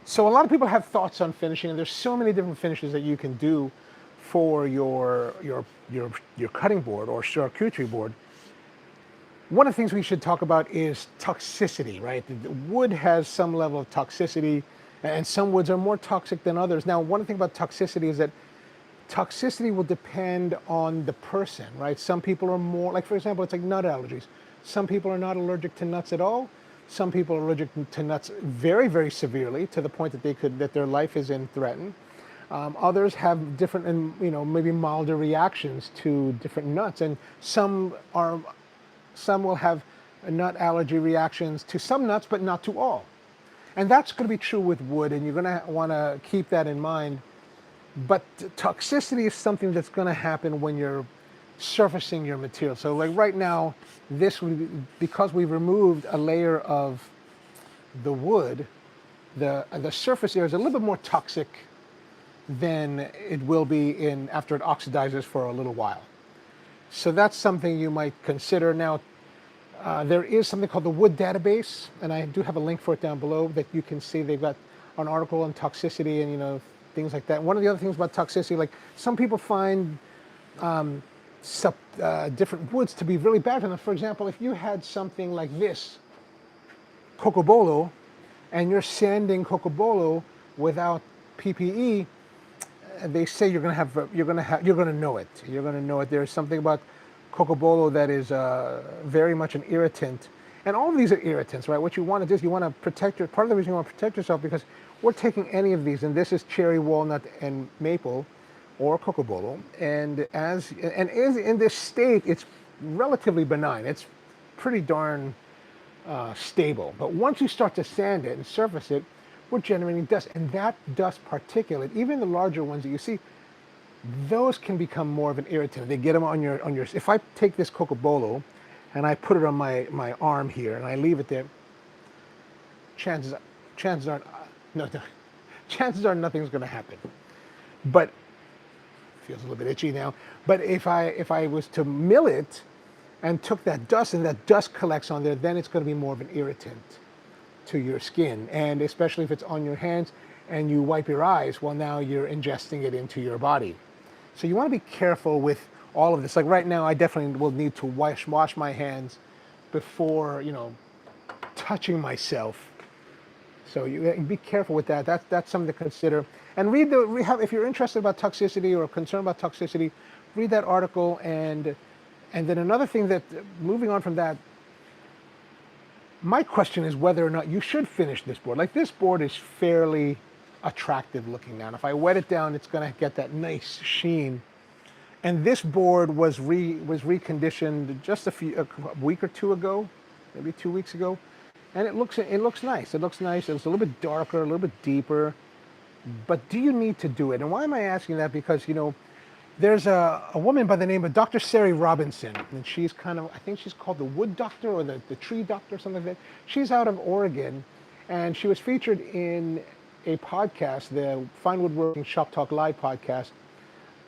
So a lot of people have thoughts on finishing, and there's so many different finishes that you can do for your cutting board or charcuterie board. One of the things we should talk about is toxicity, right? The wood has some level of toxicity, and some woods are more toxic than others. Now, one thing about toxicity is that toxicity will depend on the person, right? Some people are more, like, for example, it's like nut allergies. Some people are not allergic to nuts at all. Some people are allergic to nuts very, very severely, to the point that their life is in threatened. Others have different and maybe milder reactions to different nuts, and some will have nut allergy reactions to some nuts, but not to all. And that's going to be true with wood, and you're going to want to keep that in mind. But toxicity is something that's going to happen when you're surfacing your material. So like right now, because we've removed a layer of the wood, the surface area is a little bit more toxic than it will be after it oxidizes for a little while. So that's something you might consider. Now, there is something called the Wood Database, and I do have a link for it down below that you can see. They've got an article on toxicity and things like that. One of the other things about toxicity, like some people find different woods to be really bad for them. For example, if you had something like this, cocobolo, and you're sanding cocobolo without PPE, they say you're going to know it. You're going to know it. There's something about cocobolo that is very much an irritant, and all of these are irritants, right? What you want to do is you want to part of the reason you want to protect yourself, because we're taking any of these, and this is cherry, walnut, and maple, or cocobolo, and in this state, it's relatively benign. It's pretty darn stable. But once you start to sand it and surface it, we're generating dust, and that dust particulate, even the larger ones that you see, those can become more of an irritant. They get them on your. If I take this cocobolo and I put it on my arm here and I leave it there, chances are nothing's going to happen. But it feels a little bit itchy now. But if I was to mill it and took that dust, and that dust collects on there, then it's going to be more of an irritant to your skin, and especially if it's on your hands and you wipe your eyes, well, now you're ingesting it into your body. So you want to be careful with all of this. Like right now, I definitely will need to wash my hands before touching myself. So you be careful with that. That's something to consider. And if you're interested about toxicity or concerned about toxicity, read that article. And then another thing that, moving on from that, my question is whether or not you should finish this board. Like, this board is fairly attractive looking now. And if I wet it down, it's going to get that nice sheen. And this board was reconditioned just a week or two ago, maybe 2 weeks ago, and it looks nice. It looks nice. It's a little bit darker, a little bit deeper. But do you need to do it? And why am I asking that? Because there's a woman by the name of Dr. Seri Robinson, and she's I think she's called the Wood Doctor or the Tree Doctor, something like that. She's out of Oregon, and she was featured in a podcast, the Fine Woodworking Shop Talk Live podcast,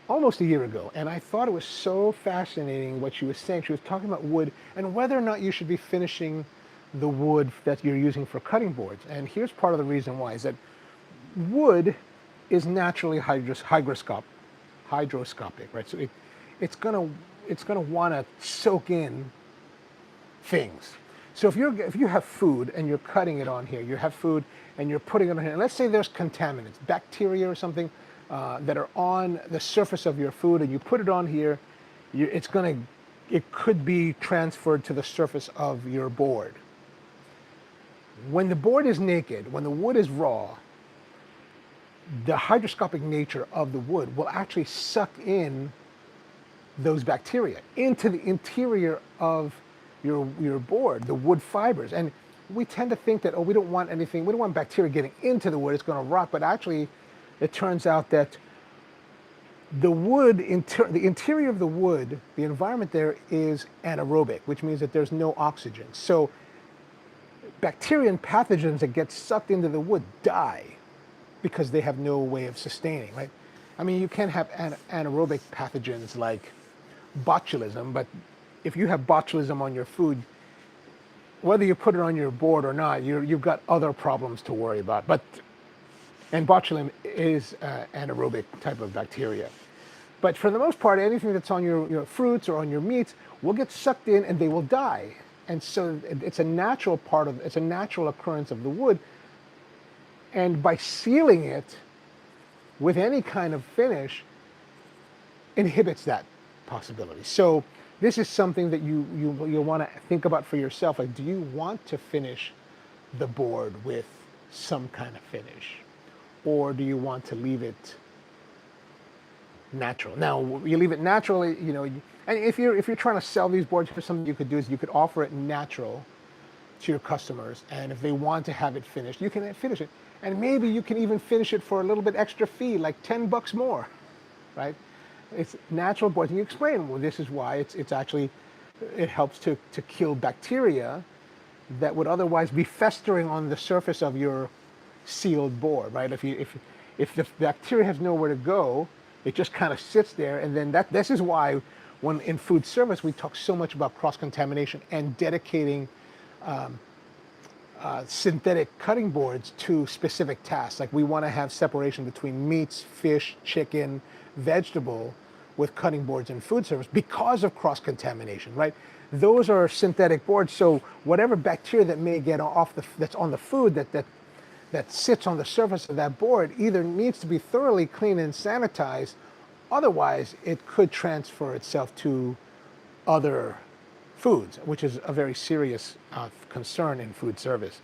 almost a year ago. And I thought it was so fascinating what she was saying. She was talking about wood and whether or not you should be finishing the wood that you're using for cutting boards. And here's part of the reason why, is that wood is naturally hygroscopic, right? So it's gonna want to soak in things. So if you have food and you're cutting it on here, you have food and you're putting it on here, and let's say there's contaminants, bacteria or something that are on the surface of your food, and you put it on here, it's gonna it could be transferred to the surface of your board. When the board is naked, when the wood is raw, the hygroscopic nature of the wood will actually suck in those bacteria into the interior of your board, the wood fibers. And we tend to think that, oh, we don't want anything, we don't want bacteria getting into the wood, it's going to rot. But actually, it turns out that the wood, the interior of the wood, the environment there is anaerobic, which means that there's no oxygen. So bacteria and pathogens that get sucked into the wood die because they have no way of sustaining, right? I mean, you can have anaerobic pathogens like botulism, but if you have botulism on your food, whether you put it on your board or not, you've got other problems to worry about. And botulism is anaerobic type of bacteria. But for the most part, anything that's on your fruits or on your meats will get sucked in and they will die. And so it's a natural occurrence of the wood. And by sealing it with any kind of finish, inhibits that possibility. So this is something that you'll want to think about for yourself. Like, do you want to finish the board with some kind of finish? Or do you want to leave it natural? Now, you leave it naturally, and if you're trying to sell these boards, for something you could do is you could offer it natural to your customers, and if they want to have it finished, you can finish it. And maybe you can even finish it for a little bit extra fee, like $10 more, right? It's natural boards, and you explain, well, this is why it's actually, it helps to kill bacteria that would otherwise be festering on the surface of your sealed board, right? If the bacteria has nowhere to go, it just kind of sits there, and then this is why when in food service we talk so much about cross-contamination and dedicating synthetic cutting boards to specific tasks. Like, we want to have separation between meats, fish, chicken, vegetable with cutting boards in food service because of cross-contamination, right? Those are synthetic boards, so whatever bacteria that may get that's on the food that sits on the surface of that board either needs to be thoroughly cleaned and sanitized, otherwise it could transfer itself to other foods, which is a very serious concern in food service.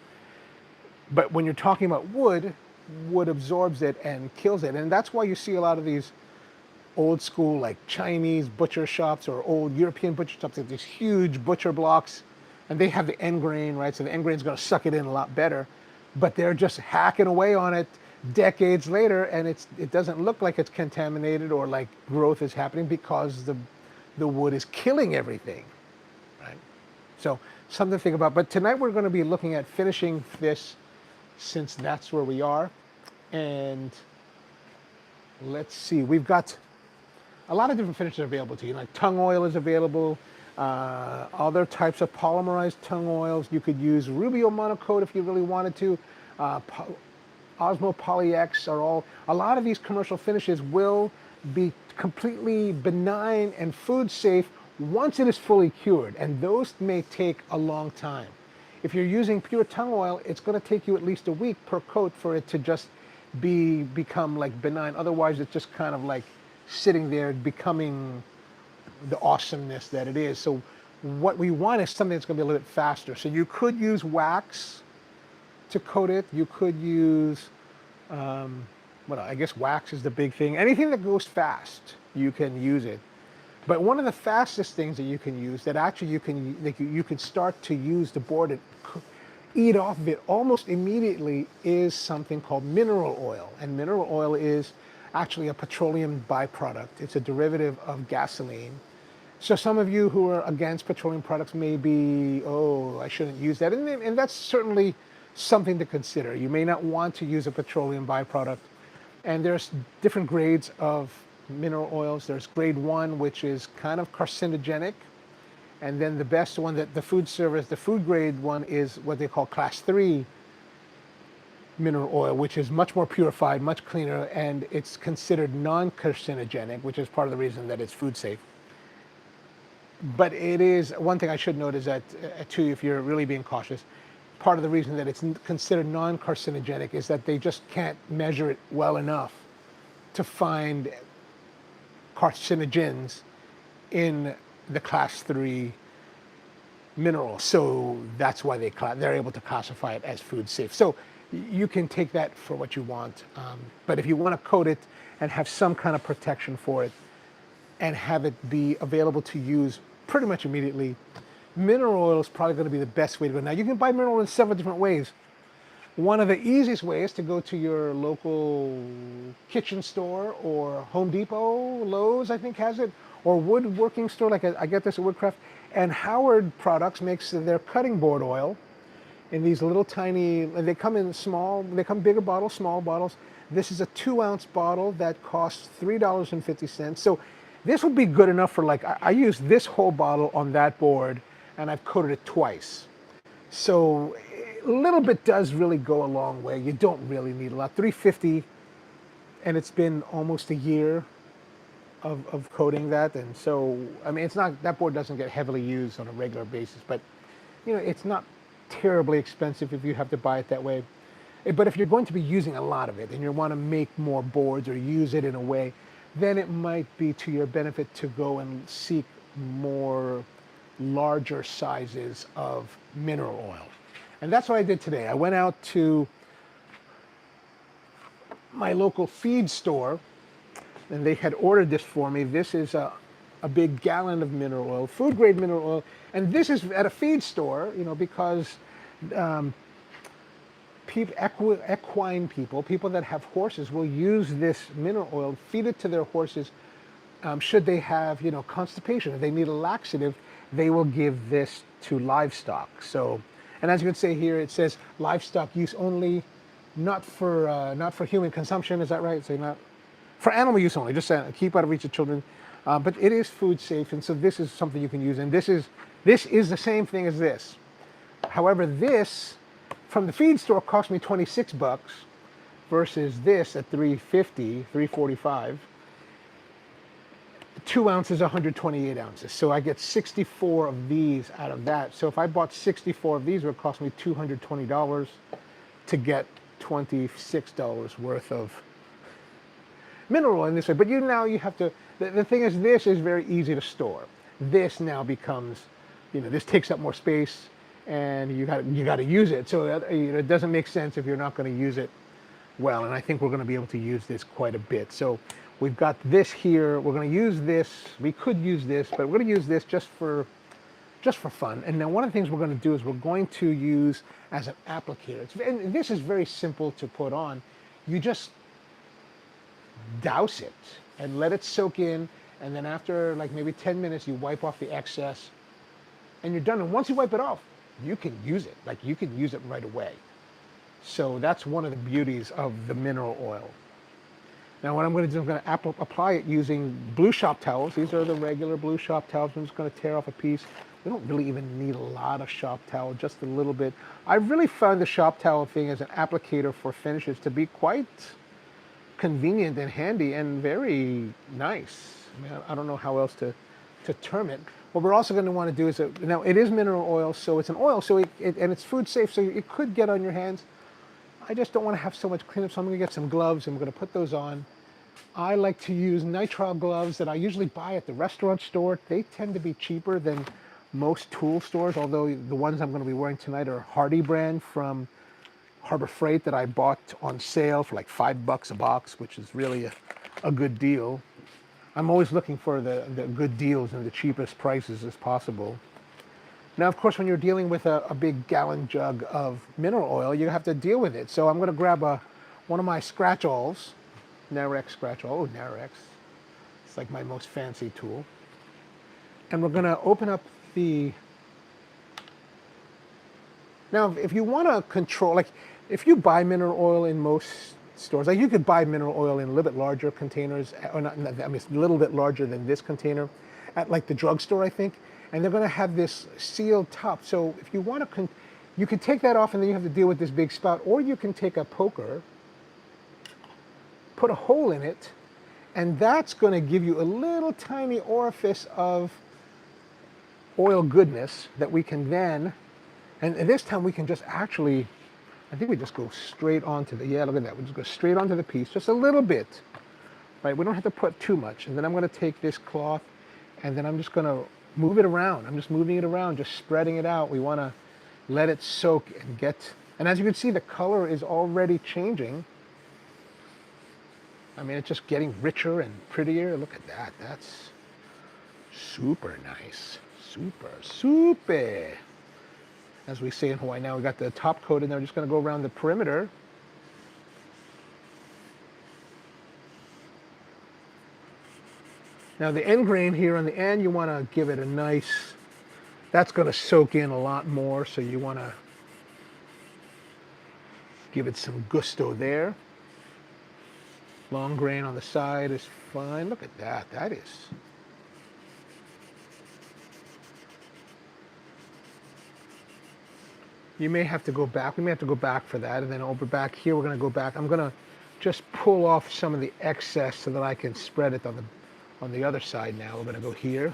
But when you're talking about wood absorbs it and kills it. And that's why you see a lot of these old school, like Chinese butcher shops or old European butcher shops with these huge butcher blocks, and they have the end grain, right? So the end grain is going to suck it in a lot better, but they're just hacking away on it decades later, and it doesn't look like it's contaminated or like growth is happening because the wood is killing everything. So something to think about. But tonight we're going to be looking at finishing this, since that's where we are. And let's see, we've got a lot of different finishes available to you. Like tongue oil is available, other types of polymerized tongue oils. You could use Rubio Monocoat if you really wanted to. Osmo Poly-X a lot of these commercial finishes will be completely benign and food safe once it is fully cured, and those may take a long time. If you're using pure tongue oil, it's going to take you at least a week per coat for it to just become like benign. Otherwise, it's just kind of like sitting there becoming the awesomeness that it is. So what we want is something that's going to be a little bit faster. So you could use wax to coat it. You could use, I guess wax is the big thing. Anything that goes fast, you can use it. But one of the fastest things that you can use, that actually you can start to use the board and eat off of it almost immediately, is something called mineral oil. And mineral oil is actually a petroleum byproduct. It's a derivative of gasoline. So some of you who are against petroleum products may be, oh, I shouldn't use that. And that's certainly something to consider. You may not want to use a petroleum byproduct. And there's different grades of mineral oils. There's grade 1, which is kind of carcinogenic, and then the best one, that the food grade one, is what they call class 3 mineral oil, which is much more purified, much cleaner, and it's considered non-carcinogenic, which is part of the reason that it's food safe. But it is, one thing I should note is that, too, if you're really being cautious, part of the reason that it's considered non-carcinogenic is that they just can't measure it well enough to find carcinogens in the class 3 mineral. So that's why they're able to classify it as food safe. So you can take that for what you want. But if you want to coat it and have some kind of protection for it and have it be available to use pretty much immediately, mineral oil is probably going to be the best way to go. Now, you can buy mineral oil in several different ways. One of the easiest ways to go to your local kitchen store or Home Depot, Lowe's, I think has it, or woodworking store, like I get this at Woodcraft. And Howard Products makes their cutting board oil in these little tiny, they come in small, they come bigger bottles, small bottles. This is a 2-ounce bottle that costs $3.50. So this would be good enough for, like, I use this whole bottle on that board and I've coated it twice. So a little bit does really go a long way. You don't really need a lot. $3.50, and it's been almost a year of coating that. And so, I mean, it's not, that board doesn't get heavily used on a regular basis, but you know, it's not terribly expensive if you have to buy it that way. But if you're going to be using a lot of it and you want to make more boards or use it in a way, then it might be to your benefit to go and seek more larger sizes of mineral oil. And that's what I did today. I went out to my local feed store and they had ordered this for me. This is a big gallon of mineral oil, food grade mineral oil. And this is at a feed store, you know, because equine people that have horses will use this mineral oil, feed it to their horses. Should they have, you know, constipation, if they need a laxative, they will give this to livestock. So, and as you can see here, it says livestock use only, not for human consumption. Is that right? So not for animal use only. Just keep out of reach of children. But it is food safe, and so this is something you can use. And this is the same thing as this. However, this from the feed store cost me $26 versus this at $3.50, $3.45. 2 ounces, 128 ounces. So I get 64 of these out of that. So if I bought 64 of these, it would cost me $220 to get $26 worth of mineral in this way. But now you have to, the thing is, this is very easy to store. This now becomes, you know, this takes up more space and you got to use it. So it doesn't make sense if you're not going to use it well. And I think we're going to be able to use this quite a bit. So we've got this here. We're going to use this. We could use this, but we're going to use this just for fun. And now one of the things we're going to do is we're going to use as an applicator. And this is very simple to put on. You just douse it and let it soak in. And then after like maybe 10 minutes, you wipe off the excess and you're done. And once you wipe it off, you can use it. Like you can use it right away. So that's one of the beauties of the mineral oil. Now what I'm going to do, I'm going to apply it using WoodShop towels. These are the regular WoodShop towels. I'm just going to tear off a piece. We don't really even need a lot of shop towel, just a little bit. I really found the shop towel thing as an applicator for finishes to be quite convenient and handy and very nice. I mean, I don't know how else to term it. What we're also going to want to do is, now it is mineral oil, so it's an oil, so and it's food safe, so it could get on your hands. I just don't want to have so much cleanup, so I'm going to get some gloves and we're going to put those on. I like to use nitrile gloves that I usually buy at the restaurant store. They tend to be cheaper than most tool stores, although the ones I'm going to be wearing tonight are Hardy brand from Harbor Freight that I bought on sale for like $5 a box, which is really a good deal. I'm always looking for the good deals and the cheapest prices as possible. Now, of course, when you're dealing with a big gallon jug of mineral oil, you have to deal with it. So I'm going to grab one of my scratch-alls, Narex scratch-all. Oh, Narex. It's like my most fancy tool. And we're going to open up the... Now, if you want to control, like if you buy mineral oil in most stores, like you could buy mineral oil in a little bit larger containers, or not, I mean, it's a little bit larger than this container at like the drugstore, I think. And they're going to have this sealed top. So if you want to, you can take that off and then you have to deal with this big spout, or you can take a poker, put a hole in it, and that's going to give you a little tiny orifice of oil goodness that we can then, and this time we can just actually, I think we just go straight onto the, yeah, look at that. We just go straight onto the piece, just a little bit, right? We don't have to put too much. And then I'm going to take this cloth and then I'm just going to move it around. I'm just moving it around, just spreading it out. We want to let it soak and get, and as you can see, the color is already changing. I mean, it's just getting richer and prettier. Look at that. That's super nice. Super, super. As we say in Hawaii now, we got the top coat in there. Just going to go around the perimeter. Now the end grain here on the end, you want to give it a nice, that's going to soak in a lot more, so you want to give it some gusto there. Long grain on the side is fine. Look at that. That is. You may have to go back. We may have to go back for that. And then over back here, we're going to go back. I'm going to just pull off some of the excess so that I can spread it on the other side now. We're going to go here.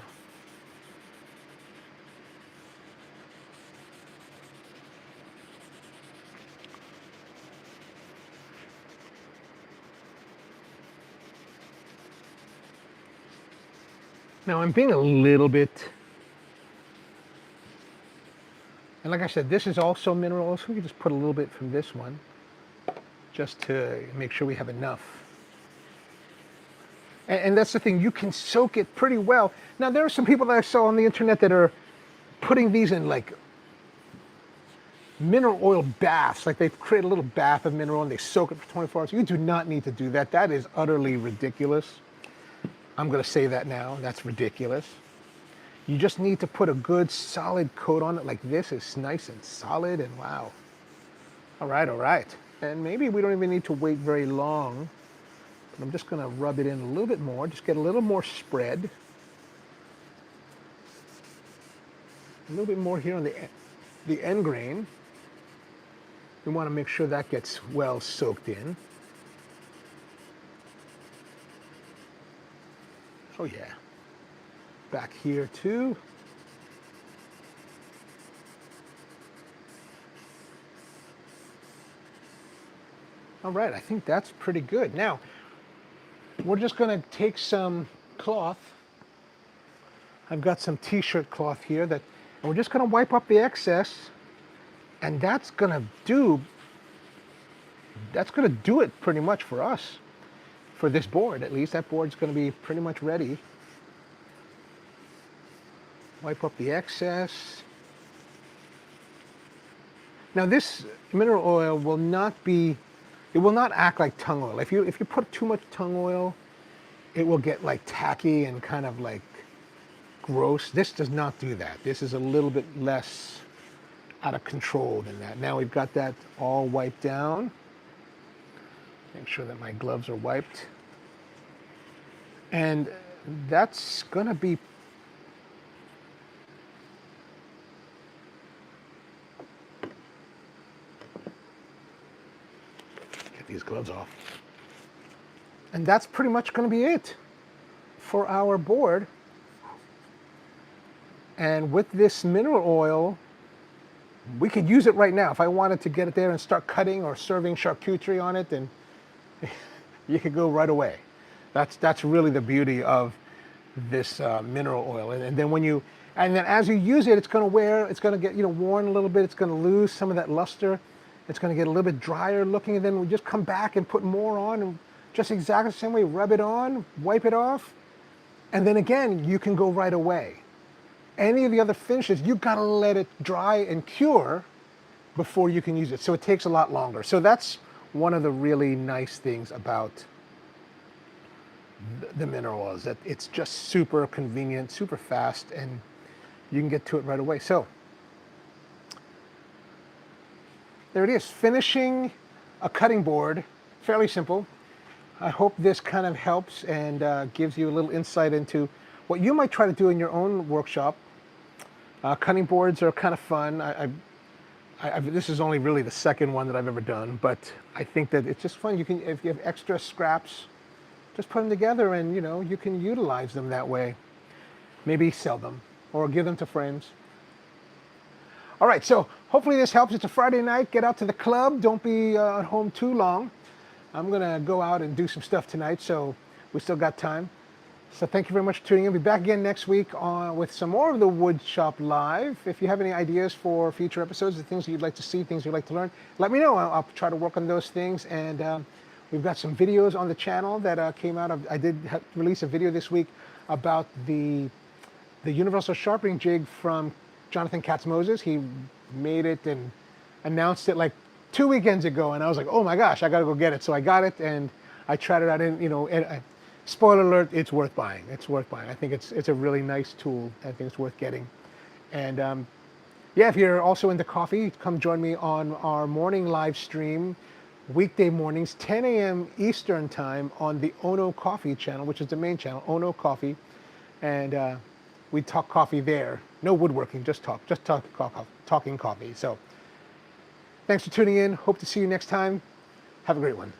Now I'm being a little bit, and like I said, this is also mineral oil, so we can just put a little bit from this one, just to make sure we have enough. And that's the thing, you can soak it pretty well. Now there are some people that I saw on the internet that are putting these in like mineral oil baths, like they've created a little bath of mineral oil and they soak it for 24 hours. You do not need to do that. That is utterly ridiculous. I'm going to say that now. That's ridiculous. You just need to put a good solid coat on it like this. It's nice and solid, and wow. All right, all right. And maybe we don't even need to wait very long. But I'm just going to rub it in a little bit more. Just get a little more spread. A little bit more here on the end grain. We want to make sure that gets well soaked in. Oh yeah, back here too. All right, I think that's pretty good. Now, we're just gonna take some cloth. I've got some t-shirt cloth here and we're just gonna wipe up the excess, and that's gonna do it pretty much for us. For this board, at least, that board's going to be pretty much ready. Wipe up the excess. Now this mineral oil will not act like tung oil. If you put too much tung oil, it will get like tacky and kind of like gross. This does not do that. This is a little bit less out of control than that. Now we've got that all wiped down. Make sure that my gloves are wiped. And that's going to be get these gloves off. And that's pretty much going to be it for our board. And with this mineral oil, we could use it right now. If I wanted to get it there and start cutting or serving charcuterie on it, then you could go right away. That's really the beauty of this mineral oil. And then as you use it, it's going to get worn a little bit. It's going to lose some of that luster. It's going to get a little bit drier looking, and then we just come back and put more on, and just exactly the same way, rub it on, wipe it off, and then again, you can go right away. Any of the other finishes, you've got to let it dry and cure before you can use it. So it takes a lot longer. So that's one of the really nice things about the mineral oils, that it's just super convenient, super fast, and you can get to it right away. So there it is, finishing a cutting board, fairly simple. I hope this kind of helps and gives you a little insight into what you might try to do in your own workshop. Cutting boards are kind of fun. This is only really the second one that I've ever done, but I think that it's just fun. If you have extra scraps, just put them together, and you can utilize them that way. Maybe sell them or give them to friends. All right, so hopefully this helps. It's a Friday night. Get out to the club. Don't be at home too long. I'm gonna go out and do some stuff tonight, so we still got time. So thank you very much for tuning in. We'll be back again next week with some more of the WoodShop Live. If you have any ideas for future episodes, the things that you'd like to see, things you'd like to learn, let me know. I'll try to work on those things. And we've got some videos on the channel that came out of, I did release a video this week about the universal sharpening jig from Jonathan Katz-Moses. He made it and announced it like 2 weekends ago, and I was like, oh my gosh, I gotta go get it. So I got it and I tried it out, and spoiler alert, it's worth buying. It's worth buying. I think it's a really nice tool. I think it's worth getting. And yeah, if you're also into coffee, come join me on our morning live stream, weekday mornings, 10 a.m. Eastern time on the Ono Coffee channel, which is the main channel, Ono Coffee. And we talk coffee there. No woodworking, just talking coffee. So thanks for tuning in. Hope to see you next time. Have a great one.